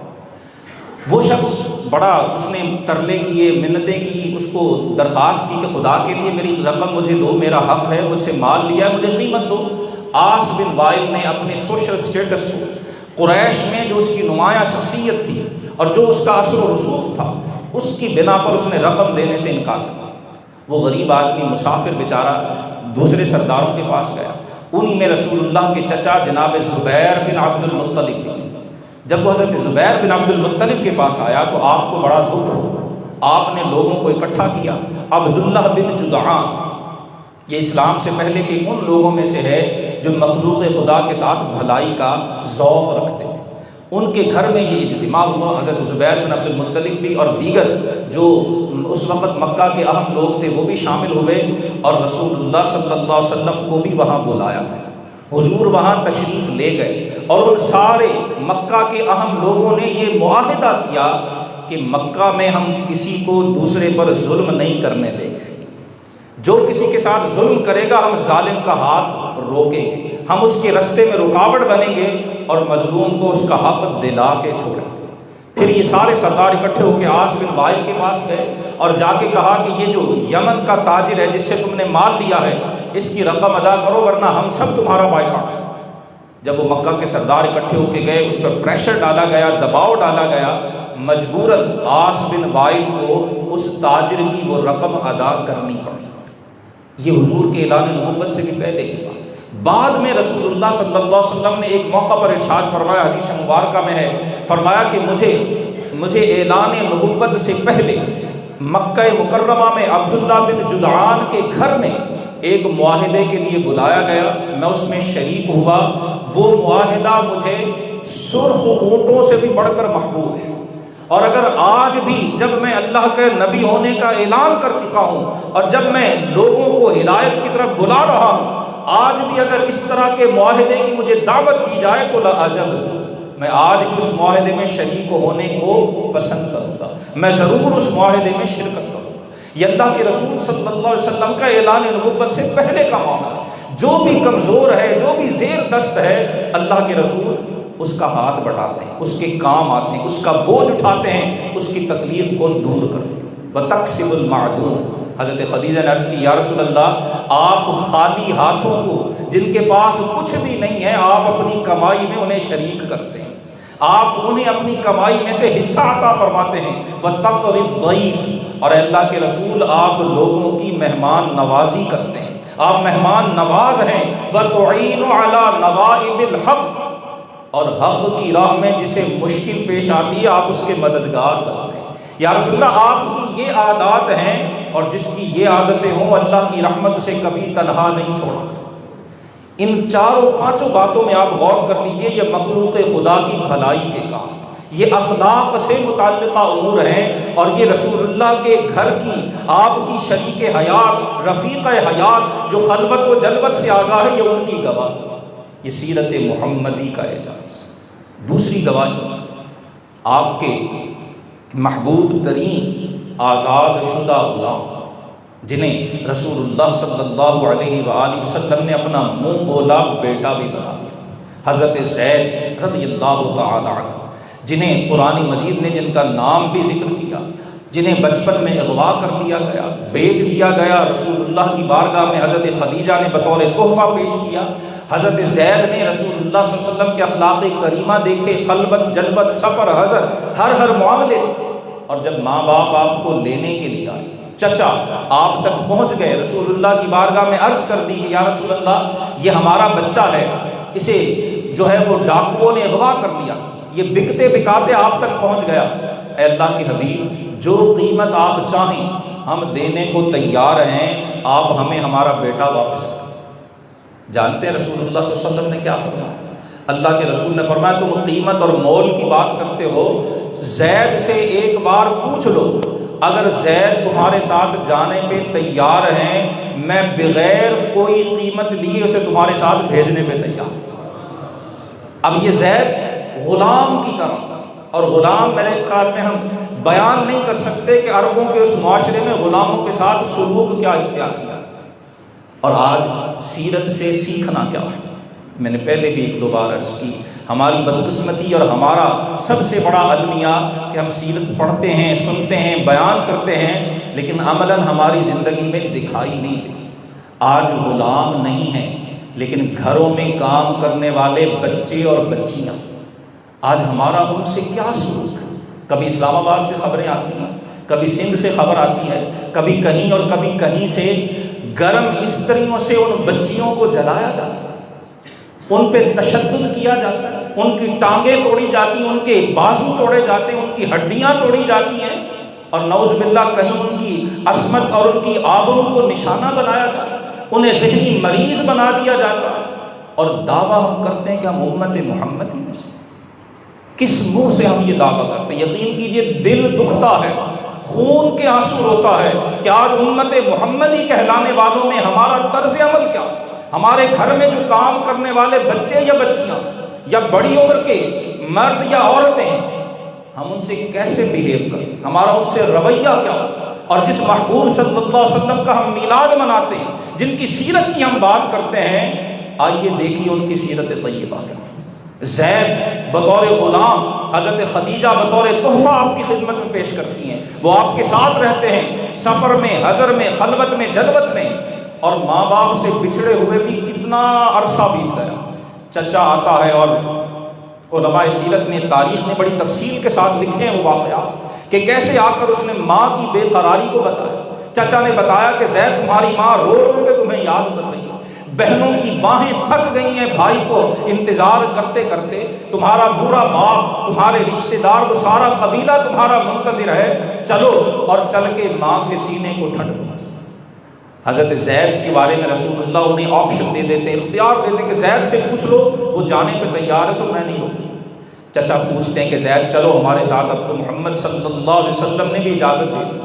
وہ شخص بڑا، اس نے ترلے کیے، منتیں کی، اس کو درخواست کی کہ خدا کے لیے میری رقم مجھے دو، میرا حق ہے، مجھ سے مال لیا ہے، مجھے قیمت دو. آس بن وائل نے اپنے سوشل سٹیٹس کو، قریش میں جو اس کی نمایاں شخصیت تھی اور جو اس کا اثر و رسوخ تھا، اس کی بنا پر اس نے رقم دینے سے انکار کر دیا. وہ غریب آدمی مسافر بیچارہ دوسرے سرداروں کے پاس گیا. انہی میں رسول اللہ کے چچا جناب زبیر بن عبد المطلب بھی تھے. جب وہ حضرت زبیر بن عبد المطلب کے پاس آیا تو آپ کو بڑا دکھ ہو. آپ نے لوگوں کو اکٹھا کیا. عبداللہ بن جدعان یہ اسلام سے پہلے کے ان لوگوں میں سے ہے جو مخلوق خدا کے ساتھ بھلائی کا ذوق رکھتے تھے۔ ان کے گھر میں یہ اجتماع ہوا، حضرت زبیر بن عبد المطلب بھی اور دیگر جو اس وقت مکہ کے اہم لوگ تھے وہ بھی شامل ہوئے، اور رسول اللہ صلی اللہ علیہ وسلم کو بھی وہاں بلایا گیا۔ حضور وہاں تشریف لے گئے اور ان سارے مکہ کے اہم لوگوں نے یہ معاہدہ کیا کہ مکہ میں ہم کسی کو دوسرے پر ظلم نہیں کرنے دیں گے، جو کسی کے ساتھ ظلم کرے گا ہم ظالم کا ہاتھ روکیں گے، ہم اس کے رستے میں رکاوٹ بنیں گے اور مظلوم کو اس کا حق دلا کے چھوڑیں گے۔ پھر یہ سارے سردار اکٹھے ہو کے عاص بن وائل کے پاس گئے اور جا کے کہا کہ یہ جو یمن کا تاجر ہے جس سے تم نے مال لیا ہے اس کی رقم ادا کرو ورنہ ہم سب تمہارا بائیکاٹ کریں۔ جب وہ مکہ کے سردار اکٹھے ہو کے گئے، اس پر پریشر ڈالا گیا، دباؤ ڈالا گیا، مجبوراً عاص بن وائل کو اس تاجر کی وہ رقم ادا کرنی پڑی۔ یہ حضور کے اعلان نبوت سے بھی پہلے کی بات۔ بعد میں رسول اللہ صلی اللہ علیہ وسلم نے ایک موقع پر ارشاد فرمایا، حدیث مبارکہ میں ہے، فرمایا کہ مجھے اعلان نبوت سے پہلے مکہ مکرمہ میں عبداللہ بن جدعان کے گھر میں ایک معاہدے کے لیے بلایا گیا، میں اس میں شریک ہوا۔ وہ معاہدہ مجھے سرخ اونٹوں سے بھی بڑھ کر محبوب ہے، اور اگر آج بھی جب میں اللہ کے نبی ہونے کا اعلان کر چکا ہوں اور جب میں لوگوں کو ہدایت کی طرف بلا رہا ہوں، آج بھی اگر اس طرح کے معاہدے کی مجھے دعوت دی جائے تو لعجبت، میں آج بھی اس معاہدے میں شریک ہونے کو پسند کروں گا، میں ضرور اس معاہدے میں شرکت کروں گا۔ یہ اللہ کے رسول صلی اللہ علیہ وسلم کا اعلان نبوت سے پہلے کا معاملہ۔ جو بھی کمزور ہے، جو بھی زیر دست ہے، اللہ کے رسول اس کا ہاتھ بٹاتے ہیں، اس کے کام آتے ہیں، اس کا بوجھ اٹھاتے ہیں، اس کی تکلیف کو دور کرتے ہیں۔ وَتَقْسِمُ الْمَعْدُومَ، حضرت خدیجہ نے عرض کی یا رسول اللہ، آپ خالی ہاتھوں کو جن کے پاس کچھ بھی نہیں ہے آپ اپنی کمائی میں انہیں شریک کرتے ہیں، آپ انہیں اپنی کمائی میں سے حصہ عطا فرماتے ہیں۔ وَتَقْرِي الضَّيْفَ، اور اللہ کے رسول آپ لوگوں کی مہمان نوازی کرتے ہیں، آپ مہمان نواز ہیں۔ وَتُعِينُ عَلَى نَوَائِبِ الْحَقِّ، اور حق کی راہ میں جسے مشکل پیش آتی ہے آپ اس کے مددگار بنتے ہیں۔ یا رسول اللہ آپ کی یہ عادات ہیں، اور جس کی یہ عادتیں ہوں اللہ کی رحمت اسے کبھی تنہا نہیں چھوڑا۔ ان چاروں پانچوں باتوں میں آپ غور کر لیجئے، یہ مخلوق خدا کی بھلائی کے کام، یہ اخلاق سے متعلقہ امور ہیں، اور یہ رسول اللہ کے گھر کی آپ کی شریک حیات، رفیق حیات جو خلوت و جلوت سے آگاہ ہے، یہ ان کی گواہی، یہ سیرت محمدی کا اعجاز۔ دوسری گواہی، آپ کے محبوب ترین آزاد شدہ غلام جنہیں رسول اللہ صلی اللہ علیہ وآلہ وسلم نے اپنا منہ بولا بیٹا بھی بنا دیا، حضرت زید رضی اللہ تعالی عنہ، جنہیں قرآن مجید نے جن کا نام بھی ذکر کیا، جنہیں بچپن میں اغوا کر لیا گیا، بیچ دیا گیا، رسول اللہ کی بارگاہ میں حضرت خدیجہ نے بطور تحفہ پیش کیا۔ حضرت زید نے رسول اللہ صلی اللہ علیہ وسلم کے اخلاق کریمہ دیکھے، خلوت جلوت سفر حضر ہر معاملے میں، اور جب ماں باپ آپ کو لینے کے لیے آئے، چچا آپ تک پہنچ گئے، رسول اللہ کی بارگاہ میں عرض کر دی کہ یا رسول اللہ یہ ہمارا بچہ ہے، اسے جو ہے وہ ڈاکوؤں نے اغوا کر لیا، یہ بکتے بکاتے آپ تک پہنچ گیا۔ اے اللہ کے حبیب، جو قیمت آپ چاہیں ہم دینے کو تیار ہیں، آپ ہمیں ہمارا بیٹا واپس کریں۔ جانتے ہیں رسول اللہ صلی اللہ علیہ وسلم نے کیا فرمایا؟ اللہ کے رسول نے فرمایا تم قیمت اور مول کی بات کرتے ہو، زید سے ایک بار پوچھ لو، اگر زید تمہارے ساتھ جانے پہ تیار ہیں میں بغیر کوئی قیمت لیے اسے تمہارے ساتھ بھیجنے پہ تیار ہوں۔ اب یہ زید غلام کی طرح، اور غلام میرے خیال میں ہم بیان نہیں کر سکتے کہ عربوں کے اس معاشرے میں غلاموں کے ساتھ سلوک کیا اختیار کیا، اور آج سیرت سے سیکھنا کیا ہے۔ میں نے پہلے بھی ایک دو بار عرض کی، ہماری بدقسمتی اور ہمارا سب سے بڑا المیہ کہ ہم سیرت پڑھتے ہیں، سنتے ہیں، بیان کرتے ہیں، لیکن عملاً ہماری زندگی میں دکھائی نہیں دیتی۔ آج غلام نہیں ہیں، لیکن گھروں میں کام کرنے والے بچے اور بچیاں، آج ہمارا ان سے کیا سلوک ہے؟ کبھی اسلام آباد سے خبریں آتی ہیں، کبھی سندھ سے خبر آتی ہے، کبھی کہیں اور کبھی کہیں سے گرم استریوں سے ان بچیوں کو جلایا جاتا ہے، ان پہ تشدد کیا جاتا ہے، ان کی ٹانگیں توڑی جاتی ہیں، ان کے بازو توڑے جاتے ہیں، ان کی ہڈیاں توڑی جاتی ہیں، اور نعوذ باللہ کہیں ان کی عصمت اور ان کی آبرو کو نشانہ بنایا جاتا ہے۔ انہیں ذہنی مریض بنا دیا جاتا ہے، اور دعویٰ ہم کرتے ہیں کہ ہم امت محمد میں سے۔ کس منہ سے ہم یہ دعویٰ کرتے ہیں؟ یقین کیجئے دل دکھتا ہے، خون کے آنسو روتا ہے کہ آج امت محمدی کہلانے والوں میں ہمارا طرز عمل کیا ہے۔ ہمارے گھر میں جو کام کرنے والے بچے یا بچیاں یا بڑی عمر کے مرد یا عورتیں، ہم ان سے کیسے بیہیو کریں، ہمارا ان سے رویہ کیا ہو۔ اور جس محبوب صلی اللہ علیہ وسلم کا ہم میلاد مناتے ہیں، جن کی سیرت کی ہم بات کرتے ہیں، آئیے دیکھیے ان کی سیرت طیبہ کیا۔ زید بطور غلام حضرت خدیجہ بطور تحفہ آپ کی خدمت میں پیش کرتی ہیں، وہ آپ کے ساتھ رہتے ہیں سفر میں، حضر میں، خلوت میں، جلوت میں، اور ماں باپ سے بچھڑے ہوئے بھی کتنا عرصہ بیت گیا۔ چچا آتا ہے، اور علماء سیرت نے، تاریخ نے بڑی تفصیل کے ساتھ لکھے ہیں وہ واقعات کہ کیسے آ کر اس نے ماں کی بے قراری کو بتایا۔ چچا نے بتایا کہ زید تمہاری ماں رو رو کے تمہیں یاد کر رہی ہے، بہنوں کی باہیں تھک گئی ہیں بھائی کو انتظار کرتے کرتے، تمہارا بوڑھا باپ، تمہارے رشتہ دار، وہ سارا قبیلہ تمہارا منتظر ہے، چلو۔ اور چل کے ماں کے سینے کو ٹھنڈ پہنچا۔ حضرت زید کے بارے میں رسول اللہ انہیں آپشن دے دیتے، اختیار دیتے کہ زید سے پوچھ لو، وہ جانے پہ تیار ہے تو میں نہیں روکوں۔ چچا پوچھتے ہیں کہ زید چلو ہمارے ساتھ، اب تو محمد صلی اللہ علیہ وسلم نے بھی اجازت دے دی۔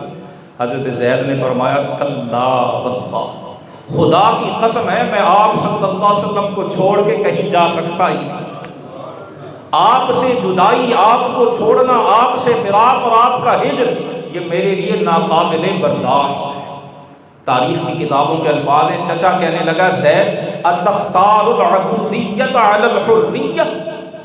حضرت زید نے فرمایا کلا واللہ، خدا کی قسم ہے میں آپ صلی اللہ علیہ وسلم کو چھوڑ کے کہیں جا سکتا ہی نہیں۔ آپ سے جدائی، آپ کو چھوڑنا، آپ سے فراق اور آپ کا ہجر، یہ میرے لیے ناقابل برداشت ہے۔ تاریخ کی کتابوں کے الفاظ ہیں، چچا کہنے لگا زید اتختار العبودیت علی الحریہ،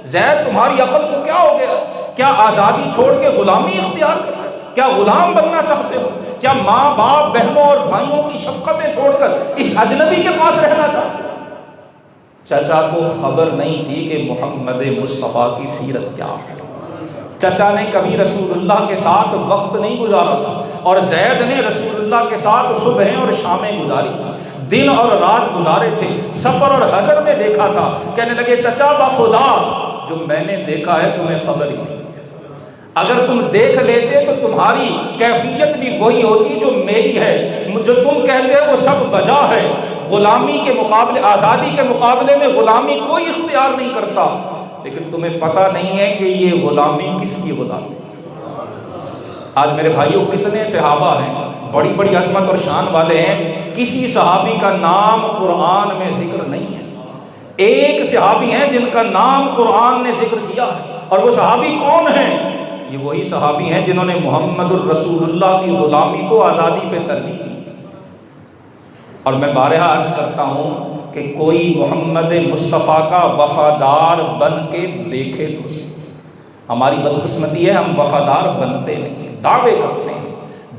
زید تمہاری عقل کو کیا ہو گیا؟ کیا آزادی چھوڑ کے غلامی اختیار کر رہے؟ کیا غلام بننا چاہتے ہو؟ کیا ماں باپ، بہنوں اور بھائیوں کی شفقتیں چھوڑ کر اس اجنبی کے پاس رہنا چاہتے ہو؟ چچا کو خبر نہیں تھی کہ محمد مصطفیٰ کی سیرت کیا ہے۔ چچا نے کبھی رسول اللہ کے ساتھ وقت نہیں گزارا تھا، اور زید نے رسول اللہ کے ساتھ صبحیں اور شامیں گزاری تھی، دن اور رات گزارے تھے، سفر اور حضر میں دیکھا تھا۔ کہنے لگے چچا بخدا جو میں نے دیکھا ہے تمہیں خبر ہی نہیں، اگر تم دیکھ لیتے تو تمہاری کیفیت بھی وہی ہوتی جو میری ہے۔ جو تم کہتے ہو وہ سب بجا ہے، غلامی کے مقابلے، آزادی کے مقابلے میں غلامی کوئی اختیار نہیں کرتا، لیکن تمہیں پتہ نہیں ہے کہ یہ غلامی کس کی غلامی۔ آج میرے بھائیوں کتنے صحابہ ہیں بڑی بڑی عظمت اور شان والے ہیں، کسی صحابی کا نام قرآن میں ذکر نہیں ہے۔ ایک صحابی ہیں جن کا نام قرآن نے ذکر کیا ہے، اور وہ صحابی کون ہیں؟ یہ وہی صحابی ہیں جنہوں نے محمد الرسول اللہ کی غلامی کو آزادی پہ ترجیح دی۔ اور میں بارہا عرض کرتا ہوں کہ کوئی محمد مصطفیٰ کا وفادار بن کے دیکھے تو صحیح۔ ہماری بدقسمتی ہے ہم وفادار بنتے نہیں ہیں، دعوے کرتے ہیں۔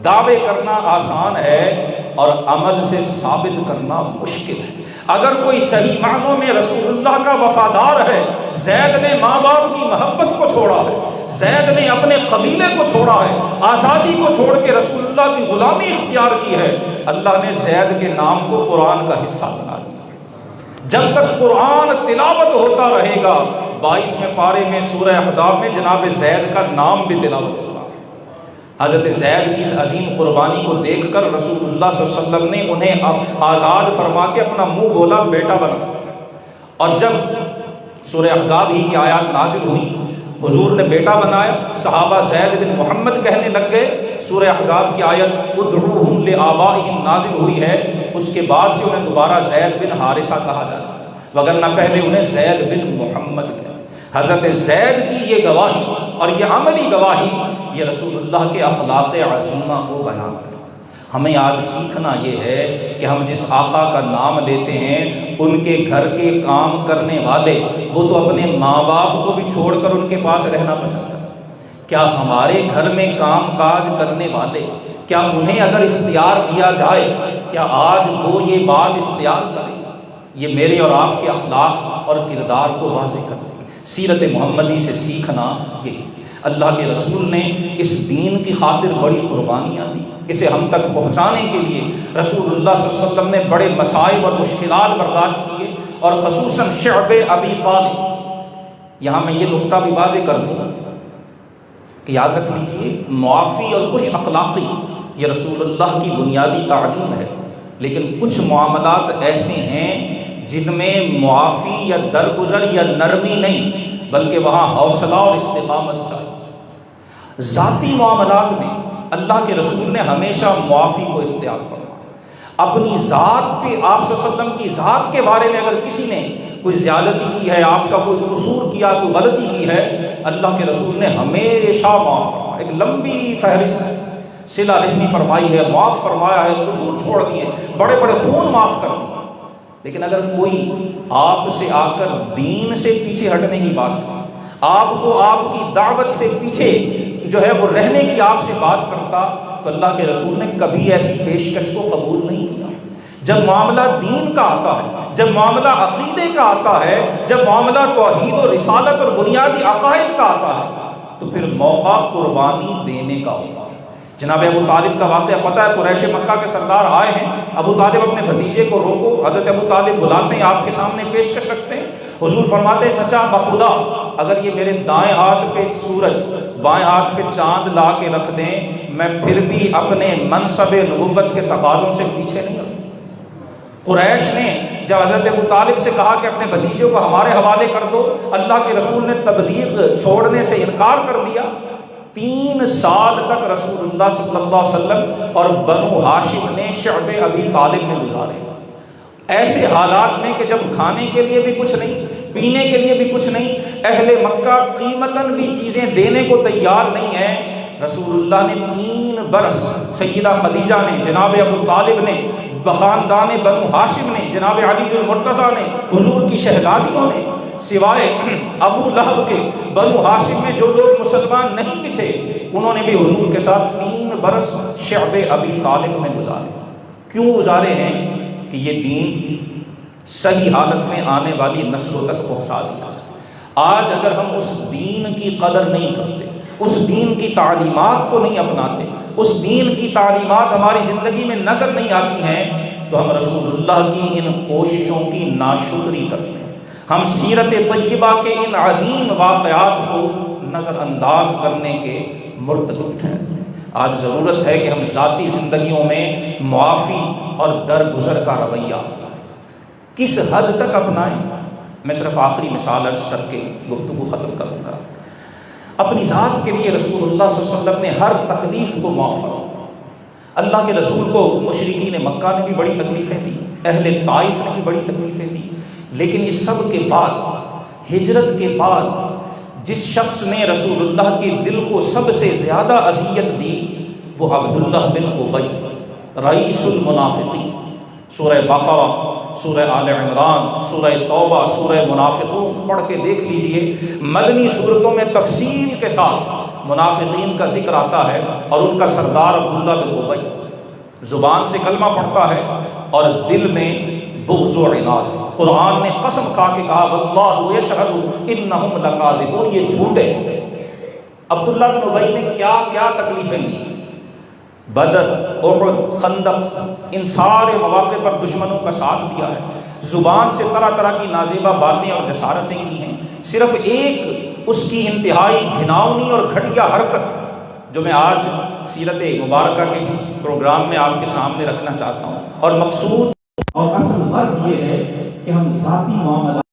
دعوے کرنا آسان ہے اور عمل سے ثابت کرنا مشکل ہے۔ اگر کوئی صحیح معنوں میں رسول اللہ کا وفادار ہے، زید نے ماں باپ کی محبت کو چھوڑا ہے، زید نے اپنے قبیلے کو چھوڑا ہے، آزادی کو چھوڑ کے رسول اللہ کی غلامی اختیار کی ہے، اللہ نے زید کے نام کو قرآن کا حصہ بنا دیا۔ جب تک قرآن تلاوت ہوتا رہے گا، 22ویں پارے میں سورہ احزاب میں جناب زید کا نام بھی تلاوت ہوتا ہے۔ حضرت زید کی اس عظیم قربانی کو دیکھ کر رسول اللہ صلی اللہ علیہ وسلم نے انہیں آزاد فرما کے اپنا منہ بولا بیٹا بنا۔ اور جب سورہ احزاب ہی کی آیات نازل ہوئی، حضور نے بیٹا بنایا، صحابہ زید بن محمد کہنے لگ گئے۔ سورہ احزاب کی آیت ادعوہم لآبائہم نازل ہوئی ہے، اس کے بعد سے انہیں دوبارہ زید بن حارثہ کہا جاتا ہے، وگرنہ پہلے انہیں زید بن محمد کہتے۔ حضرت زید کی یہ گواہی اور یہ عملی گواہی، یہ رسول اللہ کے اخلاق عظیمہ کو بیان کرتا ہے۔ ہمیں آج سیکھنا یہ ہے کہ ہم جس آقا کا نام لیتے ہیں، ان کے گھر کے کام کرنے والے، وہ تو اپنے ماں باپ کو بھی چھوڑ کر ان کے پاس رہنا پسند کرتے ہیں۔ کیا ہمارے گھر میں کام کاج کرنے والے، کیا انہیں اگر اختیار دیا جائے، کیا آج وہ یہ بات اختیار کریں گا؟ یہ میرے اور آپ کے اخلاق اور کردار کو واضح کرتے ہیں۔ سیرت محمدی سے سیکھنا یہی، اللہ کے رسول نے اس دین کی خاطر بڑی قربانیاں دی، اسے ہم تک پہنچانے کے لیے رسول اللہ صلی اللہ علیہ وسلم نے بڑے مصائب اور مشکلات برداشت کیے، اور خصوصاً شعب ابی طالب۔ یہاں میں یہ نقطہ بھی واضح کر دوں کہ یاد رکھ لیجئے، معافی اور خوش اخلاقی یہ رسول اللہ کی بنیادی تعلیم ہے۔ لیکن کچھ معاملات ایسے ہیں جن میں معافی یا درگزر یا نرمی نہیں، بلکہ وہاں حوصلہ اور استقامت چاہیے۔ ذاتی معاملات میں اللہ کے رسول نے ہمیشہ معافی کو اختیار فرمایا۔ اپنی ذات پہ آپ صلی اللہ علیہ وسلم کی ذات کے بارے میں اگر کسی نے کوئی زیادتی کی ہے، آپ کا کوئی قصور کیا، کوئی غلطی کی ہے، اللہ کے رسول نے ہمیشہ معاف فرمایا۔ ایک لمبی فہرست ہے، صلہ رحمی فرمائی ہے، معاف فرمایا ہے، قصور چھوڑ دیے، بڑے بڑے خون معاف کر دیے۔ لیکن اگر کوئی آپ سے آ کر دین سے پیچھے ہٹنے کی بات کرے، آپ کو آپ کی دعوت سے پیچھے جو ہے وہ رہنے کی آپ سے بات کرتا، تو اللہ کے رسول نے کبھی ایسی پیشکش کو قبول نہیں کیا۔ جب معاملہ دین کا آتا ہے، جب معاملہ عقیدے کا آتا ہے، جب معاملہ توحید و رسالت اور بنیادی عقائد کا آتا ہے، تو پھر موقع قربانی دینے کا ہوتا ہے۔ جناب ابو طالب کا واقعہ پتہ ہے، قریش مکہ کے سردار آئے ہیں، ابو طالب اپنے بھتیجے کو روکو، حضرت ابو طالب بلاتے ہیں، آپ کے سامنے پیشکش رکھتے ہیں۔ حضور فرماتے ہیں چچا بخدا اگر یہ میرے دائیں ہاتھ پہ سورج بائیں ہاتھ پہ چاند لا کے رکھ دیں، میں پھر بھی اپنے منصب نبوت کے تقاضوں سے پیچھے نہیں ہوں۔ قریش نے جب حضرت ابو طالب سے کہا کہ اپنے بھتیجے کو ہمارے حوالے کر دو، اللہ کے رسول نے تبلیغ چھوڑنے سے انکار کر دیا۔ 3 سال تک رسول اللہ صلی اللہ علیہ وسلم اور بنو ہاشم نے شعب ابی طالب میں گزارے، ایسے حالات میں کہ جب کھانے کے لیے بھی کچھ نہیں، پینے کے لیے بھی کچھ نہیں، اہل مکہ قیمتاً بھی چیزیں دینے کو تیار نہیں ہیں۔ رسول اللہ نے 3 برس سیدہ خدیجہ نے، جناب ابو طالب نے، خاندان بنو ہاشم نے، جناب علی المرتضیٰ نے، حضور کی شہزادیوں نے، سوائے ابو لہب کے بنو ہاشم میں جو لوگ مسلمان نہیں بھی تھے، انہوں نے بھی حضور کے ساتھ 3 برس شعب ابی طالب میں گزارے۔ کیوں گزارے ہیں؟ کہ یہ دین صحیح حالت میں آنے والی نسلوں تک پہنچا دیا جائے۔ آج اگر ہم اس دین کی قدر نہیں کرتے، اس دین کی تعلیمات کو نہیں اپناتے، اس دین کی تعلیمات ہماری زندگی میں نظر نہیں آتی ہیں، تو ہم رسول اللہ کی ان کوششوں کی ناشکری کرتے ہیں، ہم سیرت طیبہ کے ان عظیم واقعات کو نظر انداز کرنے کے مرتکب ٹھہرتے ہیں۔ آج ضرورت ہے کہ ہم ذاتی زندگیوں میں معافی اور درگزر کا رویہ کس حد تک اپنائیں۔ میں صرف آخری مثال عرض کر کے گفتگو ختم کروں گا۔ اپنی ذات کے لیے رسول اللہ صلی اللہ علیہ وسلم نے ہر تکلیف کو معاف فرمایا۔ اللہ کے رسول کو مشرکین مکہ نے بھی بڑی تکلیفیں دی، اہل طائف نے بھی بڑی تکلیفیں دی، لیکن اس سب کے بعد، ہجرت کے بعد، جس شخص نے رسول اللہ کے دل کو سب سے زیادہ اذیت دی وہ عبداللہ بن ابی، رئیس المنافقین۔ سورہ بقرہ، سورہ آل عمران، سورہ توبہ، سورہ منافقون پڑھ کے دیکھ لیجئے، مدنی صورتوں میں تفصیل کے ساتھ منافقین کا ذکر آتا ہے، اور ان کا سردار عبداللہ بن ابی زبان سے کلمہ پڑھتا ہے اور دل میں بغض و عناد۔ قرآن نے قسم کھا کے کہا واللہ یشہد انہم لکاذبون، یہ جھوٹے۔ عبداللہ بن ابی نے کیا کیا تکلیفیں دی، بدر، احد، خندق، ان سارے مواقع پر دشمنوں کا ساتھ دیا ہے، زبان سے طرح طرح کی نازیبہ باتیں اور جسارتیں کی ہیں۔ صرف ایک اس کی انتہائی گھناؤنی اور گھٹیا حرکت جو میں آج سیرت مبارکہ کے اس پروگرام میں آپ کے سامنے رکھنا چاہتا ہوں، اور مقصود اور اصل غرض یہ ہے کہ ہم ذاتی معاملات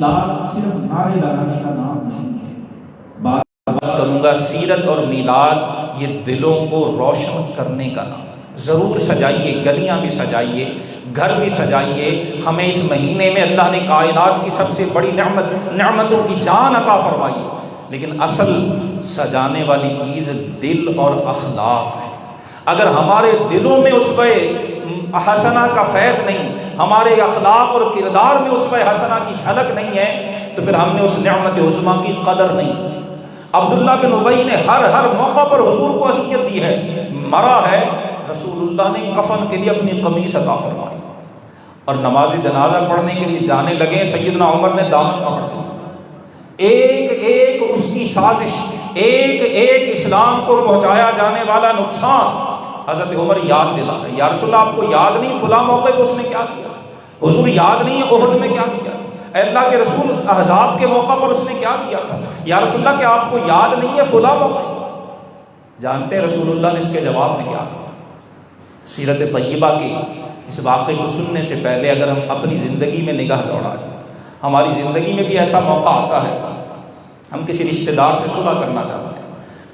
میلاد صرف نعرے لگانے کا نام نہیں ہے. بات کروں گا سیرت اور میلاد یہ دلوں کو روشن کرنے کا نام. ضرور سجائیے، گلیاں بھی سجائیے، گھر بھی سجائیے. ہمیں اس مہینے میں اللہ نے کائنات کی سب سے بڑی نعمتوں کی جان عطا فرمائی ہے، لیکن اصل سجانے والی چیز دل اور اخلاق ہے. اگر ہمارے دلوں میں اسوہ حسنہ کا فیض نہیں، ہمارے اخلاق اور کردار میں اسوہ حسنہ کی جھلک نہیں ہے، تو پھر ہم نے اس نعمت عظمیٰ کی قدر نہیں کی. عبداللہ بن ابی نے ہر موقع پر حضور کو وصیت دی ہے. مرا ہے، رسول اللہ نے کفن کے لیے اپنی قمیص عطا فرمائی، اور نماز جنازہ پڑھنے کے لیے جانے لگے. سیدنا عمر نے دامن پکڑ لیا. ایک ایک اس کی سازش، ایک ایک اسلام کو پہنچایا جانے والا نقصان حضرت عمر یاد دلا رہے. یا رسول اللہ آپ کو یاد نہیں فلاں موقع پہ اس نے کیا کیا؟ حضور یاد نہیں ہے احد میں کیا کیا تھا؟ اے اللہ کے رسول احزاب کے موقع پر اس نے کیا کیا تھا؟ یا رسول اللہ کہ آپ کو یاد نہیں ہے فلاں موقع؟ جانتے ہیں رسول اللہ نے اس کے جواب میں کیا کیا؟ سیرت طیبہ کے اس واقعے کو سننے سے پہلے اگر ہم اپنی زندگی میں نگاہ دوڑائیں، ہماری زندگی میں بھی ایسا موقع آتا ہے ہم کسی رشتہ دار سے صلح کرنا چاہتے ہیں،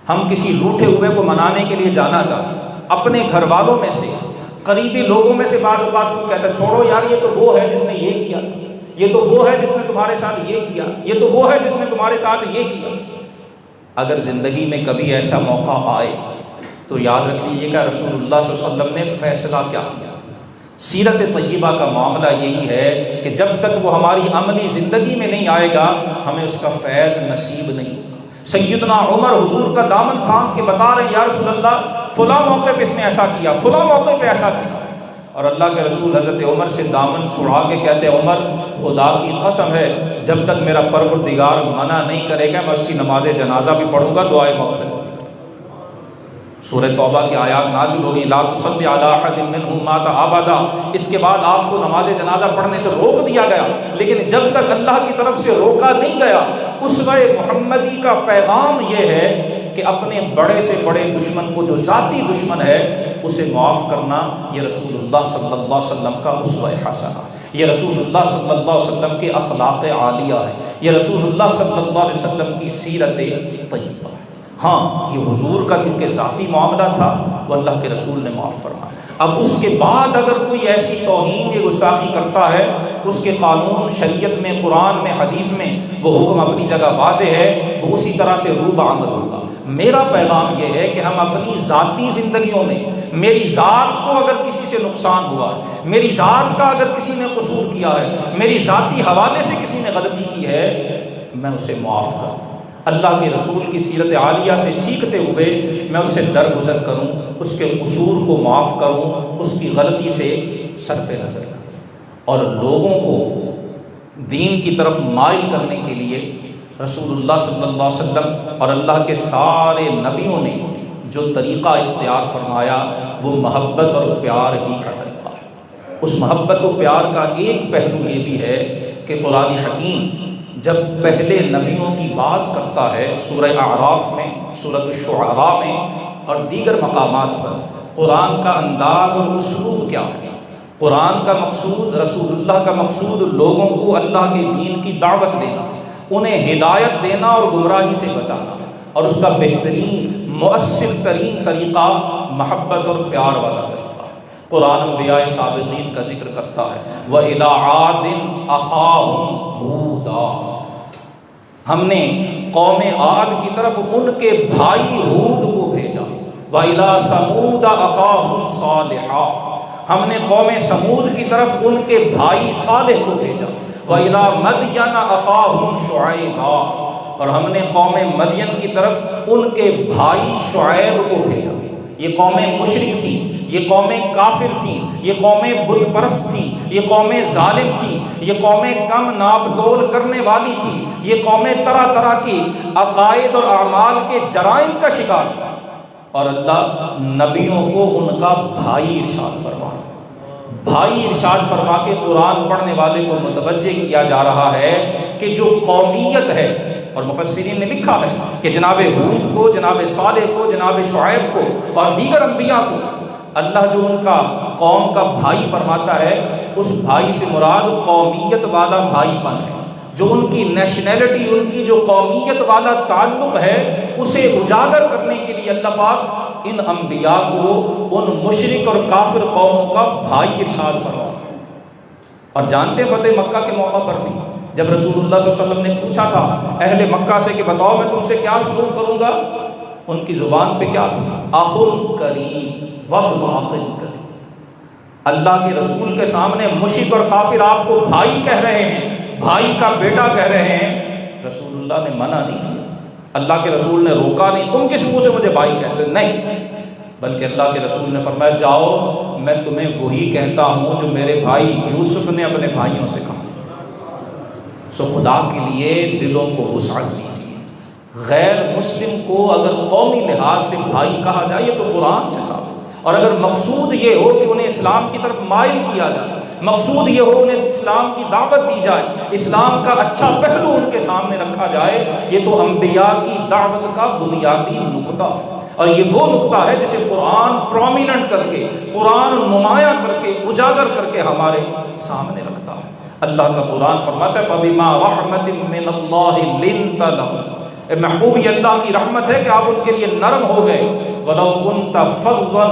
ہم کسی روٹھے ہوئے کو منانے کے لیے جانا چاہتے ہیں. اپنے گھر والوں میں سے، قریبی لوگوں میں سے بعض اوقات کوئی کہتا ہے چھوڑو یار یہ تو وہ ہے جس نے یہ کیا تھا، یہ تو وہ ہے جس نے تمہارے ساتھ یہ کیا، یہ تو وہ ہے جس نے تمہارے ساتھ یہ کیا. اگر زندگی میں کبھی ایسا موقع آئے تو یاد رکھ لیجیے کہ رسول اللہ صلی اللہ علیہ وسلم نے فیصلہ کیا کیا تھا. سیرت طیبہ کا معاملہ یہی ہے کہ جب تک وہ ہماری عملی زندگی میں نہیں آئے گا ہمیں اس کا فیض نصیب نہیں ہوگا. سیدنا عمر حضور کا دامن تھام کے بتا رہے ہیں یا رسول اللہ فلاں موقع پہ اس نے ایسا کیا، فلاں موقع پہ ایسا کیا. اور اللہ کے رسول حضرت عمر سے دامن چھڑا کے کہتے ہیں عمر خدا کی قسم ہے جب تک میرا پروردگار منع نہیں کرے گا میں اس کی نماز جنازہ بھی پڑھوں گا، دعائے مغفرت. سورہ توبہ کی آیات نازل ہوگی لا تصلی علی احد منهم مات ابدا. اس کے بعد آپ کو نماز جنازہ پڑھنے سے روک دیا گیا، لیکن جب تک اللہ کی طرف سے روکا نہیں گیا اسوہ محمدی کا پیغام یہ ہے کہ اپنے بڑے سے بڑے دشمن کو جو ذاتی دشمن ہے اسے معاف کرنا. یہ رسول اللہ صلی اللہ علیہ وسلم کا اسوہ حسنہ، یہ رسول اللہ صلی اللہ علیہ وسلم کے اخلاق عالیہ ہے، یہ رسول اللہ صلی اللہ علیہ وسلم کی سیرت طیبہ. ہاں یہ حضور کا چونکہ ذاتی معاملہ تھا وہ اللہ کے رسول نے معاف فرمایا. اب اس کے بعد اگر کوئی ایسی توہین یا گستاخی کرتا ہے اس کے قانون شریعت میں، قرآن میں، حدیث میں وہ حکم اپنی جگہ واضح ہے، وہ اسی طرح سے روب عمل ہوگا. میرا پیغام یہ ہے کہ ہم اپنی ذاتی زندگیوں میں میری ذات کو اگر کسی سے نقصان ہوا ہے، میری ذات کا اگر کسی نے قصور کیا ہے، میری ذاتی حوالے سے کسی نے غلطی کی ہے، میں اسے معاف کروں. اللہ کے رسول کی سیرت عالیہ سے سیکھتے ہوئے میں اس سے درگزر کروں، اس کے قصور کو معاف کروں، اس کی غلطی سے صرف نظر کروں. اور لوگوں کو دین کی طرف مائل کرنے کے لیے رسول اللہ صلی اللہ علیہ وسلم اور اللہ کے سارے نبیوں نے جو طریقہ اختیار فرمایا وہ محبت اور پیار ہی کا طریقہ ہے. اس محبت و پیار کا ایک پہلو یہ بھی ہے کہ قرآن حکیم جب پہلے نبیوں کی بات کرتا ہے سورہ اعراف میں، سورۃ الشعراء میں اور دیگر مقامات پر، قرآن کا انداز اور اسلوب کیا ہے. قرآن کا مقصود، رسول اللہ کا مقصود لوگوں کو اللہ کے دین کی دعوت دینا، انہیں ہدایت دینا اور گمراہی سے بچانا، اور اس کا بہترین مؤثر ترین طریقہ محبت اور پیار والا طریقہ. قرآن انبیاء سابقین کا ذکر کرتا ہے وَإِلَىٰ عَادٍ أَخَاهُمْ هُودًا. ہم نے قوم عاد کی طرف ان کے بھائی ہود کو بھیجا. وَإِلَىٰ ثَمُودَ أَخَاهُمْ صَالِحًا. ہم نے قوم سمود کی طرف ان کے بھائی صالح کو بھیجا. وَإِلَىٰ مَدْيَنَ أَخَاهُمْ شُعَيْبًا. اور ہم نے قوم مدین کی طرف ان کے بھائی شعیب کو بھیجا. یہ قومیں مشرک تھیں، یہ قومیں کافر تھیں، یہ قومیں بت پرست تھیں، یہ قومیں ظالم تھیں، یہ قومیں کم ناپ تول کرنے والی تھیں، یہ قومیں طرح طرح کی عقائد اور اعمال کے جرائم کا شکار تھیں. اور اللہ نبیوں کو ان کا بھائی ارشاد فرما، بھائی ارشاد فرما کے قرآن پڑھنے والے کو متوجہ کیا جا رہا ہے کہ جو قومیت ہے، اور مفسرین نے لکھا ہے کہ جناب ہود کو، جناب صالح کو، جناب شعیب کو اور دیگر انبیاء کو اللہ جو ان کا قوم کا بھائی فرماتا ہے اس بھائی سے مراد قومیت والا بھائی پن ہے. جو ان کی نیشنلٹی، ان کی جو قومیت والا تعلق ہے، اسے اجاگر کرنے کے لیے اللہ پاک ان انبیاء کو ان مشرک اور کافر قوموں کا بھائی ارشاد فرما۔ اور جانتے فتح مکہ کے موقع پر بھی جب رسول اللہ صلی اللہ علیہ وسلم نے پوچھا تھا اہل مکہ سے کہ بتاؤ میں تم سے کیا سلوک کروں گا، ان کی زبان پہ کیا تھا؟ اخن کریم وابن اخن کریم۔ اللہ کے رسول کے سامنے مشرک اور کافر آپ کو بھائی کہہ رہے ہیں، بھائی کا بیٹا کہہ رہے ہیں، رسول اللہ نے منع نہیں کیا، اللہ کے رسول نے روکا نہیں، تم کس منہ سے مجھے بھائی کہتے؟ نہیں، بلکہ اللہ کے رسول نے فرمایا جاؤ میں تمہیں وہی کہتا ہوں جو میرے بھائی یوسف نے اپنے بھائیوں سے کہا۔ سو خدا کے لیے دلوں کو وسعت دیجیے۔ غیر مسلم کو اگر قومی لحاظ سے بھائی کہا جائے یہ تو قرآن سے ثابت، اور اگر مقصود یہ ہو کہ انہیں اسلام کی طرف مائل کیا جائے، مقصود یہ ہو انہیں اسلام کی دعوت دی جائے، اسلام کا اچھا پہلو ان کے سامنے رکھا جائے، یہ تو انبیاء کی دعوت کا بنیادی نقطہ ہے، اور یہ وہ نقطہ ہے جسے قرآن پرومیننٹ کر کے، قرآن نمایاں کر کے، اجاگر کر کے ہمارے سامنے رکھتا ہے۔ اللہ کا قرآن فرماتا ہے فَبِمَا رَحْمَةٍ مِّنَ اللَّهِ لِنْتَ لَهُمْ، اے محبوب یہ اللہ کی رحمت ہے کہ آپ ان کے لیے نرم ہو گئے، وَلَوْ كُنْتَ فَظًّا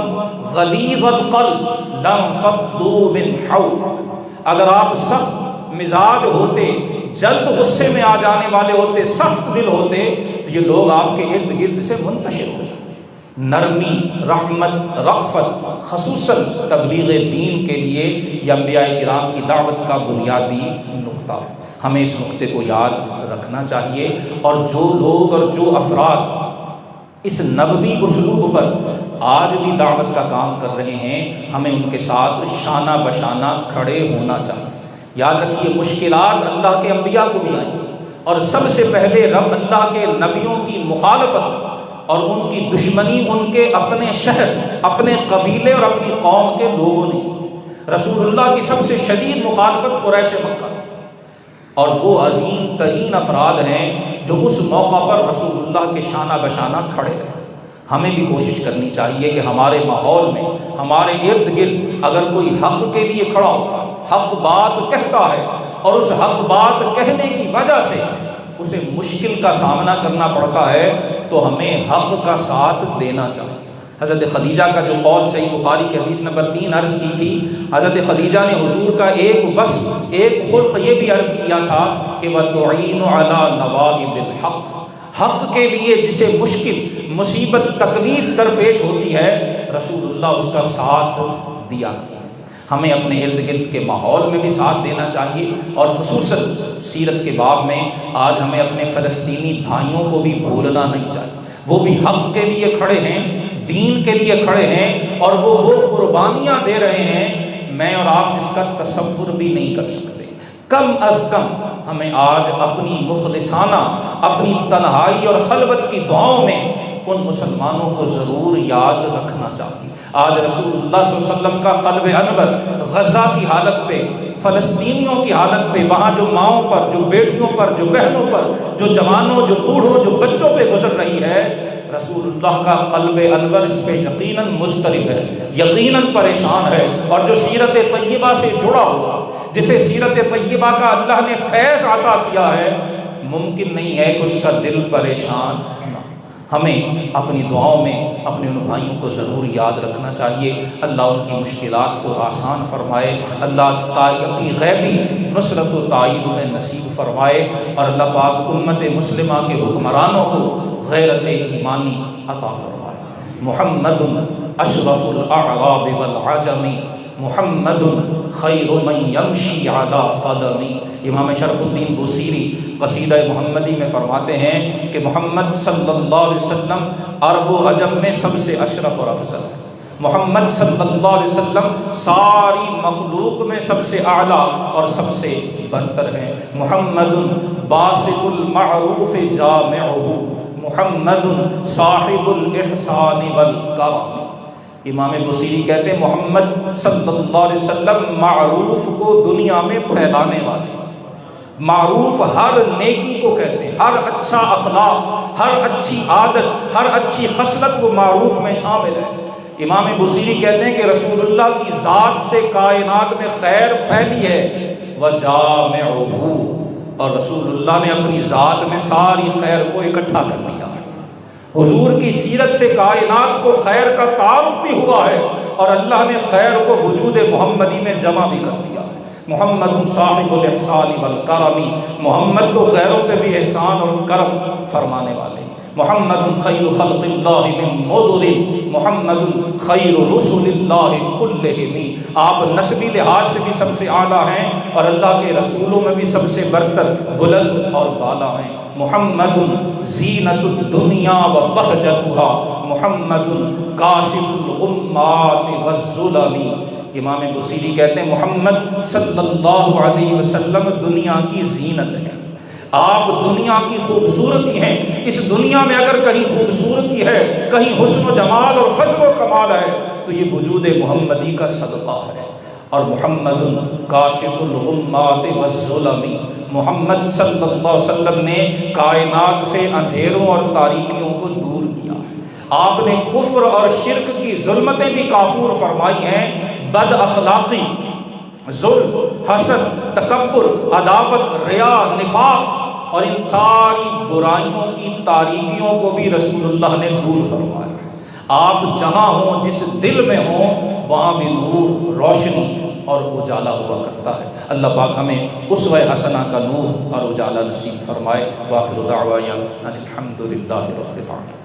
غَلِيظَ الْقَلْبِ لَانفَضُّوا مِنْ حَوْلِكَ، اگر آپ سخت مزاج ہوتے، جلد غصے میں آ جانے والے ہوتے، سخت دل ہوتے، تو یہ لوگ آپ کے ارد گرد سے منتشر ہو جاتے۔ نرمی، رحمت، رأفت خصوصاً تبلیغ دین کے لیے یہ انبیاء کرام کی دعوت کا بنیادی نقطہ ہے۔ ہمیں اس نقطے کو یاد رکھنا چاہیے، اور جو لوگ اور جو افراد اس نبوی اسلوب پر آج بھی دعوت کا کام کر رہے ہیں، ہمیں ان کے ساتھ شانہ بشانہ کھڑے ہونا چاہیے۔ یاد رکھیے مشکلات اللہ کے انبیاء کو بھی آئیں، اور سب سے پہلے رب اللہ کے نبیوں کی مخالفت اور ان کی دشمنی ان کے اپنے شہر، اپنے قبیلے اور اپنی قوم کے لوگوں نے کی۔ رسول اللہ کی سب سے شدید مخالفت قریش مکہ نے کی، اور وہ عظیم ترین افراد ہیں جو اس موقع پر رسول اللہ کے شانہ بشانہ کھڑے رہے۔ ہمیں بھی کوشش کرنی چاہیے کہ ہمارے ماحول میں، ہمارے ارد گرد اگر کوئی حق کے لیے کھڑا ہوتا ہے، حق بات کہتا ہے، اور اس حق بات کہنے کی وجہ سے اسے مشکل کا سامنا کرنا پڑتا ہے، تو ہمیں حق کا ساتھ دینا چاہیے۔ حضرت خدیجہ کا جو قول صحیح بخاری کی حدیث نمبر 3 عرض کی تھی، حضرت خدیجہ نے حضور کا ایک وصف، ایک خلق یہ بھی عرض کیا تھا کہ وَتُعِينُ عَلَى نَوَائِبِ الْحَقِّ، حق کے لیے جسے مشکل، مصیبت، تکلیف درپیش ہوتی ہے، رسول اللہ اس کا ساتھ دیا کرتے۔ ہمیں اپنے ارد گرد کے ماحول میں بھی ساتھ دینا چاہیے، اور خصوصاً سیرت کے باب میں آج ہمیں اپنے فلسطینی بھائیوں کو بھی بھولنا نہیں چاہیے۔ وہ بھی حق کے لیے کھڑے ہیں، دین کے لیے کھڑے ہیں، اور وہ قربانیاں دے رہے ہیں میں اور آپ جس کا تصور بھی نہیں کر سکتے۔ کم از کم ہمیں آج اپنی مخلصانہ، اپنی تنہائی اور خلوت کی دعاؤں میں ان مسلمانوں کو ضرور یاد رکھنا چاہیے۔ آج رسول اللہ صلی اللہ علیہ وسلم کا قلب انور غزہ کی حالت پہ، فلسطینیوں کی حالت پہ، وہاں جو ماؤں پر، جو بیٹیوں پر، جو بہنوں پر، جو جوانوں، جو بوڑھوں، جو بچوں پہ گزر رہی ہے، رسول اللہ کا قلب انور اس پہ یقیناً مضطرب ہے، یقیناً پریشان ہے، اور جو سیرت طیبہ سے جڑا ہوا، جسے سیرت طیبہ کا اللہ نے فیض عطا کیا ہے، ممکن نہیں ہے کہ اس کا دل پریشان نہ۔ ہمیں اپنی دعاؤں میں اپنے ان بھائیوں کو ضرور یاد رکھنا چاہیے۔ اللہ ان کی مشکلات کو آسان فرمائے، اللہ اپنی غیبی نصرت و تائید انہیں نصیب فرمائے، اور اللہ پاک امت مسلمہ کے حکمرانوں کو غیرت ایمانی عطا فرمائے۔ محمد اشرف الاعراب والعجم، محمد خیر من یمشی علی قدمی۔ امام شرف الدین بوصیری قصیدہ محمدی میں فرماتے ہیں کہ محمد صلی اللہ علیہ وسلم عرب و عجم میں سب سے اشرف اور افضل ہے۔ محمد صلی اللہ علیہ وسلم ساری مخلوق میں سب سے اعلیٰ اور سب سے برتر ہیں۔ محمد باسط المعروف جامعہ، محمد صاحب الاحسان والکرم۔ امام بصیری کہتے ہیں محمد صلی اللہ علیہ وسلم معروف کو دنیا میں پھیلانے والے، معروف ہر نیکی کو کہتے ہیں، ہر اچھا اخلاق، ہر اچھی عادت، ہر اچھی خصلت وہ معروف میں شامل ہے۔ امام بصیری کہتے ہیں کہ رسول اللہ کی ذات سے کائنات میں خیر پھیلی ہے، وجامعہ، اور رسول اللہ نے اپنی ذات میں ساری خیر کو اکٹھا کر لیا ہے۔ حضور کی سیرت سے کائنات کو خیر کا تعارف بھی ہوا ہے، اور اللہ نے خیر کو وجود محمدی میں جمع بھی کر دیا ہے۔ محمد صاحب الاحسان والکرم، محمد تو غیروں پہ بھی احسان اور کرم فرمانے والے ہیں۔ محمد خیر خلق اللہ من مدر، محمد خیر رسول اللہ کلہم، آپ نسبی لحاظ سے بھی سب سے اعلیٰ ہیں اور اللہ کے رسولوں میں بھی سب سے برتر، بلند اور بالا ہیں۔ محمد زینت الدنیا و بہجتها، محمد کاشف الغمات والظلم۔ امام بصیری کہتے ہیں محمد صلی اللہ علیہ وسلم دنیا کی زینت ہے، آپ دنیا کی خوبصورتی ہیں۔ اس دنیا میں اگر کہیں خوبصورتی ہے، کہیں حسن و جمال اور فضل و کمال ہے تو یہ وجود محمدی کا صدقہ ہے۔ اور محمد کاشف الغمات والظلم، محمد صلی اللہ علیہ وسلم نے کائنات سے اندھیروں اور تاریکیوں کو دور کیا ہے۔ آپ نے کفر اور شرک کی ظلمتیں بھی کافور فرمائی ہیں، بد اخلاقی، ظلم، حسد، تکبر، عداوت، ریا، نفاق اور ان ساری برائیوں کی تاریکیوں کو بھی رسول اللہ نے دور فرمایا ہے۔ آپ جہاں ہوں، جس دل میں ہوں، وہاں بھی نور، روشنی اور اجالا ہوا کرتا ہے۔ اللہ پاک ہمیں اسوہ حسنہ کا نور اور اجالا نصیب فرمائے۔ وآخر دعوانا ان الحمد للہ رب العالمین۔